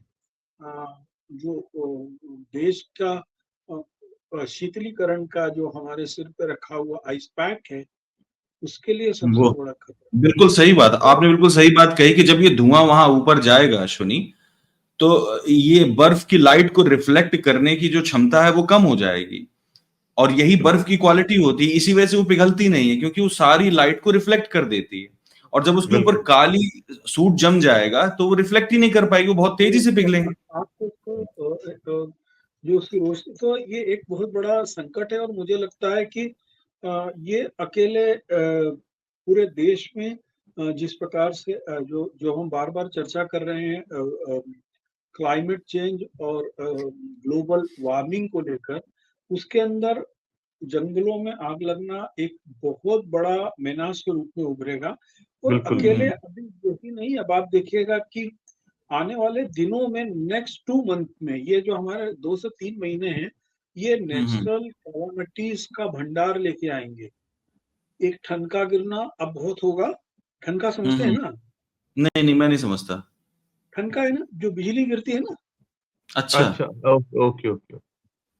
S1: जो देश का शीतलीकरण का जो हमारे सिर पे रखा हुआ आइस पैक है, उसके लिए सबसे
S2: वो
S1: बड़ा खतरा।
S2: बिल्कुल सही बात,
S1: तो
S2: आपने बिल्कुल सही बात कही कि जब ये धुआं वहां ऊपर जाएगा अश्विनी, तो ये बर्फ की लाइट को रिफ्लेक्ट करने की जो क्षमता है वो कम हो जाएगी, और यही बर्फ की क्वालिटी होती है, इसी वजह से वो पिघलती नहीं है, क्योंकि वो सारी लाइट को रिफ्लेक्ट कर देती है। और जब उसके ऊपर
S3: बिल्कुल
S2: काली सूट जम जाएगा तो वो रिफ्लेक्ट ही नहीं कर पाएगी, वो बहुत तेजी से पिघलेंगे।
S1: आपको जो उसकी रोशनी, तो ये एक बहुत बड़ा संकट है। और मुझे लगता है कि ये अकेले पूरे देश में जिस प्रकार से जो जो हम बार बार चर्चा कर रहे हैं क्लाइमेट चेंज और ग्लोबल वार्मिंग को लेकर, उसके अंदर जंगलों में आग लगना एक बहुत बड़ा मेनास के रूप में उभरेगा। और
S3: बिल्कुल।
S1: अकेले अभी यही नहीं, अब आप देखिएगा कि आने वाले दिनों में नेक्स्ट 2 मंथ में, ये जो हमारे 2 से 3 महीने हैं, ये
S2: हम्म।
S1: नेचुरल कैलामिटीज का भंडार लेके आएंगे। एक ठनका गिरना अब बहुत होगा। ठनका समझते हैं
S2: हम्म।
S1: ना?
S2: नहीं नहीं, मैं नहीं समझता।
S1: ठनका है ना, जो बिजली गिरती है ना,
S2: अच्छा।
S3: अच्छा, ओके ओके ओके।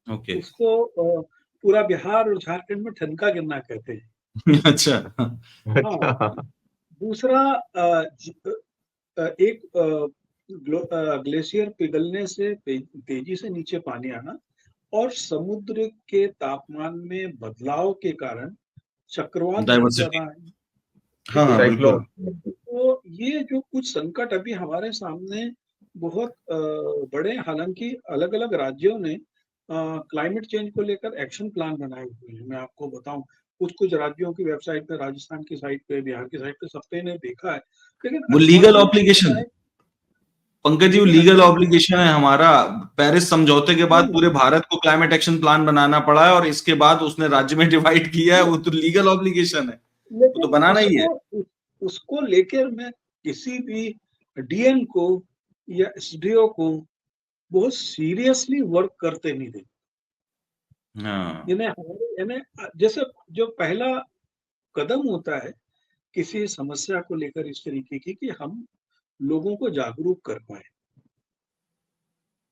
S2: ओके।
S1: उसको पूरा बिहार और झारखंड में ठनका गिरना कहते हैं।
S2: अच्छा।
S1: हाँ।
S3: अच्छा।
S1: दूसरा एक ग्लेशियर पिघलने से तेजी से नीचे पानी आना, और समुद्र के तापमान में बदलाव के कारण चक्रवात बहुत
S2: डाइवर्सिटी।
S1: ज्यादा है।
S2: हाँ
S1: ठीक है।
S2: हाँ बिल्कुल।
S3: साइक्लोन।
S1: तो ये जो कुछ संकट अभी हमारे सामने बहुत बड़े, हालांकि अलग अलग राज्यों ने क्लाइमेट चेंज को लेकर एक्शन प्लान बनाए हुए हैं। मैं आपको बताऊं, कुछ कुछ राज्यों की वेबसाइट पे, राजस्थान की साइट पे, बिहार की साइट पे, सबने ने देखा है। लेकिन
S2: वो लीगल
S1: अनफॉर्चुनेट
S2: ऑब्लिगेशन,
S1: है,
S2: पंकज जी, वो
S1: लेकिन
S2: लीगल
S1: अनफॉर्चुनेट
S2: ऑब्लिगेशन है हमारा। पेरिस समझौते के बाद
S1: नहीं,
S2: पूरे भारत को क्लाइमेट एक्शन प्लान बनाना पड़ा है, और इसके बाद उसने राज्य में डिवाइड किया है, वो तो लीगल ऑब्लिगेशन है, वो तो
S1: लेकिन
S2: बनाना ही है।
S1: उसको लेकर मैं किसी भी डीएम को या एसडीओ को बहुत सीरियसली वर्क करते नहीं देखा।
S2: हाँ।
S1: यानी जैसे जो पहला कदम होता है किसी समस्या को लेकर इस तरीके की, कि हम लोगों को जागरूक कर पाए,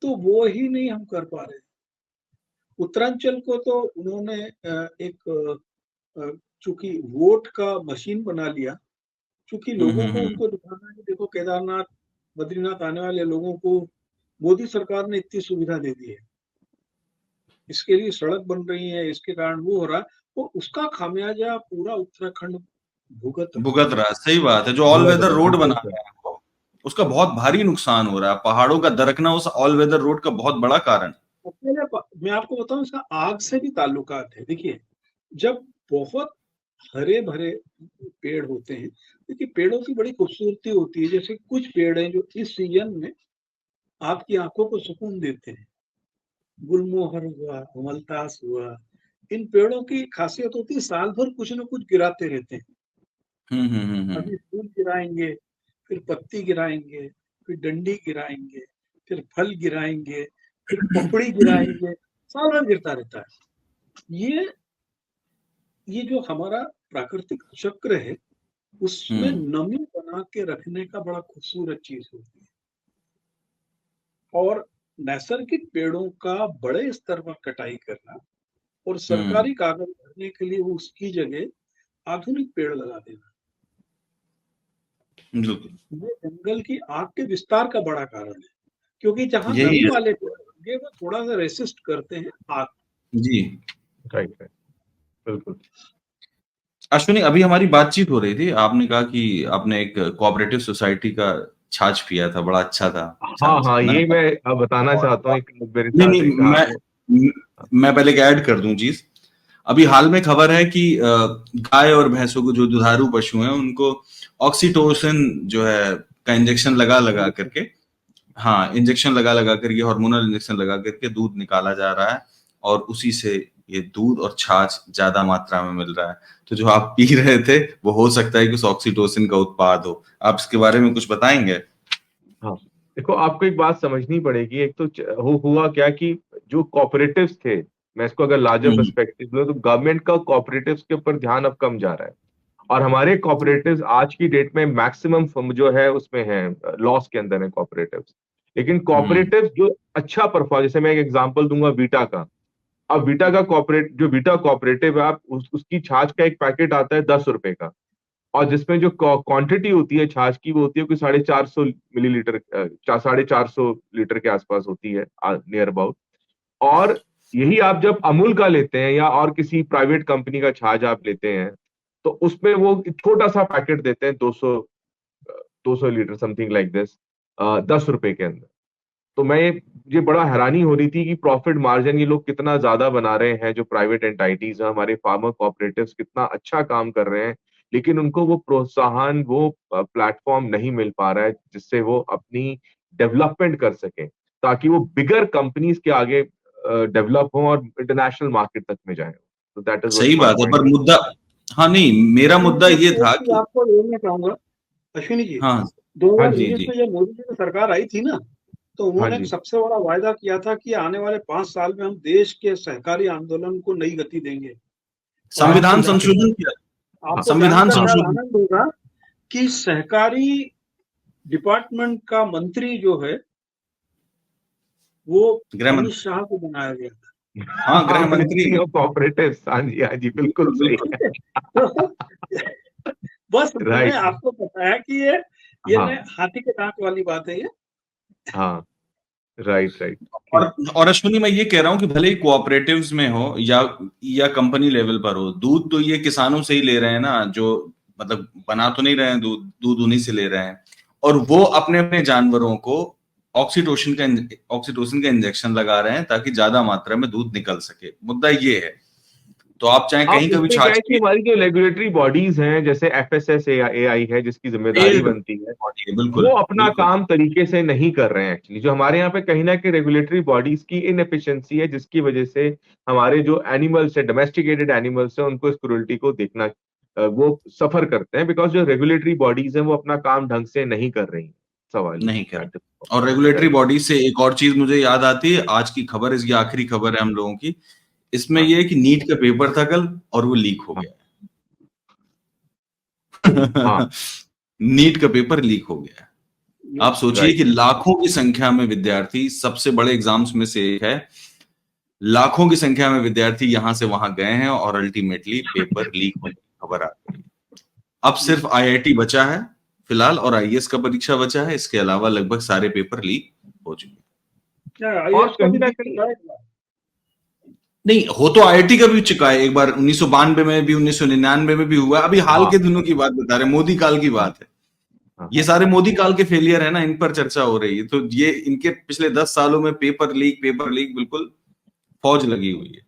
S1: तो वो ही नहीं हम कर पा रहे। उत्तरांचल को तो उन्होंने एक चूंकि वोट का मशीन बना लिया, चूंकि लोगों को
S2: हम्म।
S1: उनको दिखाना है कि देखो केदारनाथ बद्रीनाथ आने वाले लोगों को मोदी सरकार ने इतनी सुविधा दे दी है, इसके लिए सड़क बन रही है, इसके कारण वो हो रहा है, तो उसका खामियाजा पूरा उत्तराखंड भुगत रहा है।
S2: भुगत रहा है, सही बात है। जो ऑल
S3: बहुत
S2: वेदर
S3: बड़ा,
S2: रोड
S3: बिल्कुल
S2: बना
S3: सर।
S2: रहे हैं वो, उसका बहुत भारी नुकसान हो रहा है, पहाड़ों का दरकना उस ऑल वेदर रोड का बहुत बड़ा कारण।
S1: मैं आपको बताऊं, इसका आग से भी ताल्लुकात है। देखिए, जब बहुत हरे भरे पेड़ होते हैं, देखिए पेड़ों की बड़ी खूबसूरती होती है। जैसे कुछ पेड़ हैं जो इस सीजन में आपकी आंखों को सुकून देते हैं। गुलमोहर हुआ, हुमलतास हुआ, इन पेड़ों की खासियत होती है साल भर कुछ न कुछ गिराते रहते हैं।
S2: हम्म।
S1: अभी फूल गिराएंगे, फिर पत्ती गिराएंगे, फिर डंडी गिराएंगे, फिर फल गिराएंगे, फिर पपड़ी गिराएंगे, साल भर गिरता रहता है। ये जो हमारा प्राकृतिक चक्र है, उसमें
S2: हम्म।
S1: नमी बना के रखने का बड़ा खूबसूरत चीज होती है। और नैसर्गिक पेड़ों का बड़े स्तर पर कटाई करना, और
S2: हम्म।
S1: सरकारी कागज भरने के लिए उसकी जगह आधुनिक पेड़ लगा देना,
S2: बिल्कुल।
S1: ये जंगल की आग के विस्तार का बड़ा कारण है। क्योंकि जहां
S2: यही
S1: नमी
S2: है।
S1: वाले पेड़ होंगे, वो थोड़ा सा रेसिस्ट करते हैं आग।
S2: जी।
S3: राइट राइट, बिल्कुल।
S2: अश्विनी, अभी हमारी बातचीत हो रही थी, आपने कहा कि आपने एक कोऑपरेटिव सोसाइटी का छाछ पिया था, बड़ा अच्छा था
S3: हाँ
S2: छाछ,
S3: हाँ,
S2: है ना?
S3: ये मैं अब बताना
S2: और
S3: चाहता हूँ, एक मेरे
S2: नहीं
S3: साथ
S2: नहीं,
S3: एक हाँ वो।
S2: मैं पहले एक ऐड कर दूं चीज। अभी हाल में खबर है कि गाय और भैंसों को, जो दुधारू पशु हैं, उनको ऑक्सीटोसिन जो है का इंजेक्शन लगा लगा करके, हाँ, इंजेक्शन लगा लगा कर, ये हार्मोनल इंजेक्शन लगा करके दूध निकाला जा रहा है, और उसी से ये दूध और छाछ ज्यादा मात्रा में मिल रहा है। तो जो आप पी रहे थे, वो हो सकता है कि उस ऑक्सीटोसिन का उत्पाद हो। आप इसके बारे में कुछ बताएंगे?
S3: हाँ, देखो, आपको एक बात समझनी पड़ेगी। एक तो हुआ क्या कि जो कॉपरेटिव्स थे मैं इसको अगर लार्जर पर्सपेक्टिव लूं तो गवर्नमेंट का कॉपरेटिव्स के ऊपर ध्यान अब कम जा रहा है, और हमारे कॉपरेटिव्स आज की डेट में मैक्सिमम जो है उसमें है लॉस के अंदर है कॉपरेटिव्स। लेकिन कॉपरेटिव्स जो अच्छा परफॉर्म, जैसे मैं एक एग्जांपल दूंगा वीटा का। अब वीटा का वीटा कॉपरेटिव है, आप उसकी छाछ का एक पैकेट आता है 10 रुपए का, और जिसमें जो क्वांटिटी होती है छाछ की वो होती है कोई 450 मिलीलीटर, 450 लीटर के आसपास होती है नियर अबाउट। और यही आप जब अमूल का लेते हैं या और किसी प्राइवेट कंपनी का छाछ आप लेते हैं तो उसमें वो छोटा सा पैकेट देते हैं 200 लीटर समथिंग लाइक दिस, 10 रुपए के अंदर। तो मैं ये बड़ा हैरानी हो रही थी कि प्रॉफिट मार्जिन ये लोग कितना ज्यादा बना रहे हैं, जो प्राइवेट एंटाइटीज हैं, हमारे फार्मर कोऑपरेटिव्स कितना अच्छा काम कर रहे हैं, लेकिन उनको वो प्रोत्साहन, वो प्लेटफॉर्म नहीं मिल पा रहा है जिससे वो अपनी डेवलपमेंट कर सकें, ताकि वो बिगर कंपनीज के आगे डेवलप हों और इंटरनेशनल मार्केट तक में जाएं। तो दैट इज
S2: सही बात है, पर मुद्दा, हाँ नहीं, मेरा मुद्दा ये था कि
S1: आपको बोलना चाहूंगा अश्विनी जी,
S2: हाँ
S1: 2019 में जब मोदी जी की सरकार आई थी ना, तो
S3: हाँ
S1: उन्होंने
S3: जी।
S1: एक सबसे बड़ा वायदा किया था कि आने वाले 5 साल में हम देश के सहकारी आंदोलन को नई गति देंगे।
S2: संविधान संशोधन किया,
S1: आपको
S2: संविधान
S1: जानकर शायद
S2: संशोधन,
S1: आनंद होगा कि सहकारी डिपार्टमेंट का मंत्री जो है वो
S2: गृह
S1: अमित
S2: मंत्री,
S1: शाह को बनाया गया था।
S2: हाँ गृह मंत्री,
S3: कोऑपरेटिव्स, हाँ जी बिल्कुल सही है।
S1: बस मैंने
S3: राइट,
S1: आपको बताया कि ये
S3: हाँ
S1: हाथी के दांत वाली बात है ये।
S3: हाँ, राइट।
S2: और अश्विनी, मैं ये कह रहा हूँ कि भले ही कोऑपरेटिव्स में हो या कंपनी लेवल पर हो, दूध तो ये किसानों से ही ले रहे हैं ना, जो मतलब बना तो नहीं रहे हैं, दूध उन्हीं से ले रहे हैं, और वो अपने अपने जानवरों को ऑक्सीटोसिन का इंजेक्शन लगा रहे हैं ताकि ज्यादा मात्रा में दूध निकल सके। मुद्दा ये है, तो आप चाहे कहीं का भी
S3: इसमें क्या
S2: छाछ
S3: है कि हमारी जो रेगुलेटरी बॉडीज हैं, जैसे FSSAI है जिसकी जिम्मेदारी बनती है,
S2: बिल्कुल
S3: वो अपना
S2: बिल्कुल
S3: काम तरीके से नहीं कर रहे हैं एक्चुअली। जो हमारे यहाँ पे कहीं ना कहीं रेगुलेटरी बॉडीज की इनएफिशिएंसी है, जिसकी वजह से हमारे जो एनिमल्स है, डोमेस्टिकेटेड एनिमल्स है, उनको इस क्रूरल्टी को देखना वो सफर करते हैं, बिकॉज जो रेगुलेटरी बॉडीज हैं वो अपना काम ढंग से नहीं कर रही। सवाल
S2: नहीं कर। और रेगुलेटरी बॉडी से एक और चीज मुझे याद आती है, आज की खबर, इसकी आखिरी खबर है हम लोगों की, इसमें ये है कि नीट का पेपर था कल और वो लीक हो गया।
S3: हाँ।
S2: नीट का पेपर लीक हो गया। आप सोचिए कि लाखों की संख्या में विद्यार्थी, सबसे बड़े एग्जाम्स में से एक है, लाखों की संख्या में विद्यार्थी यहां से वहां गए हैं और अल्टीमेटली पेपर लीक होने की खबर आ गई। अब सिर्फ IIT बचा है फिलहाल और IAS का परीक्षा बचा है, इसके अलावा लगभग सारे पेपर लीक हो चुके हैं।
S1: और कहीं ना कहीं
S2: नहीं हो तो IIT का भी चुका है, एक बार 1992 में भी, 1999 में भी हुआ। अभी हाल के दिनों की बात बता रहे, मोदी काल की बात है। ये सारे मोदी काल के फेलियर है ना, इन पर चर्चा हो रही है। तो ये इनके पिछले 10 सालों में पेपर लीक बिल्कुल फौज लगी हुई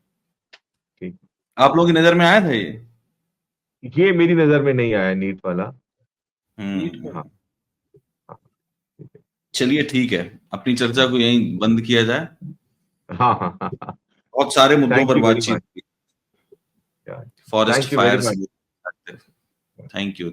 S2: है। आप लोगों की नजर में आया था
S3: ये मेरी नजर में नहीं आया नीट वाला।
S2: हाँ। चलिए ठीक है, अपनी चर्चा को यहीं बंद किया जाए।
S3: हाँ।
S2: बहुत सारे मुद्दों पर बातचीत की, फॉरेस्ट फायर, थैंक यू।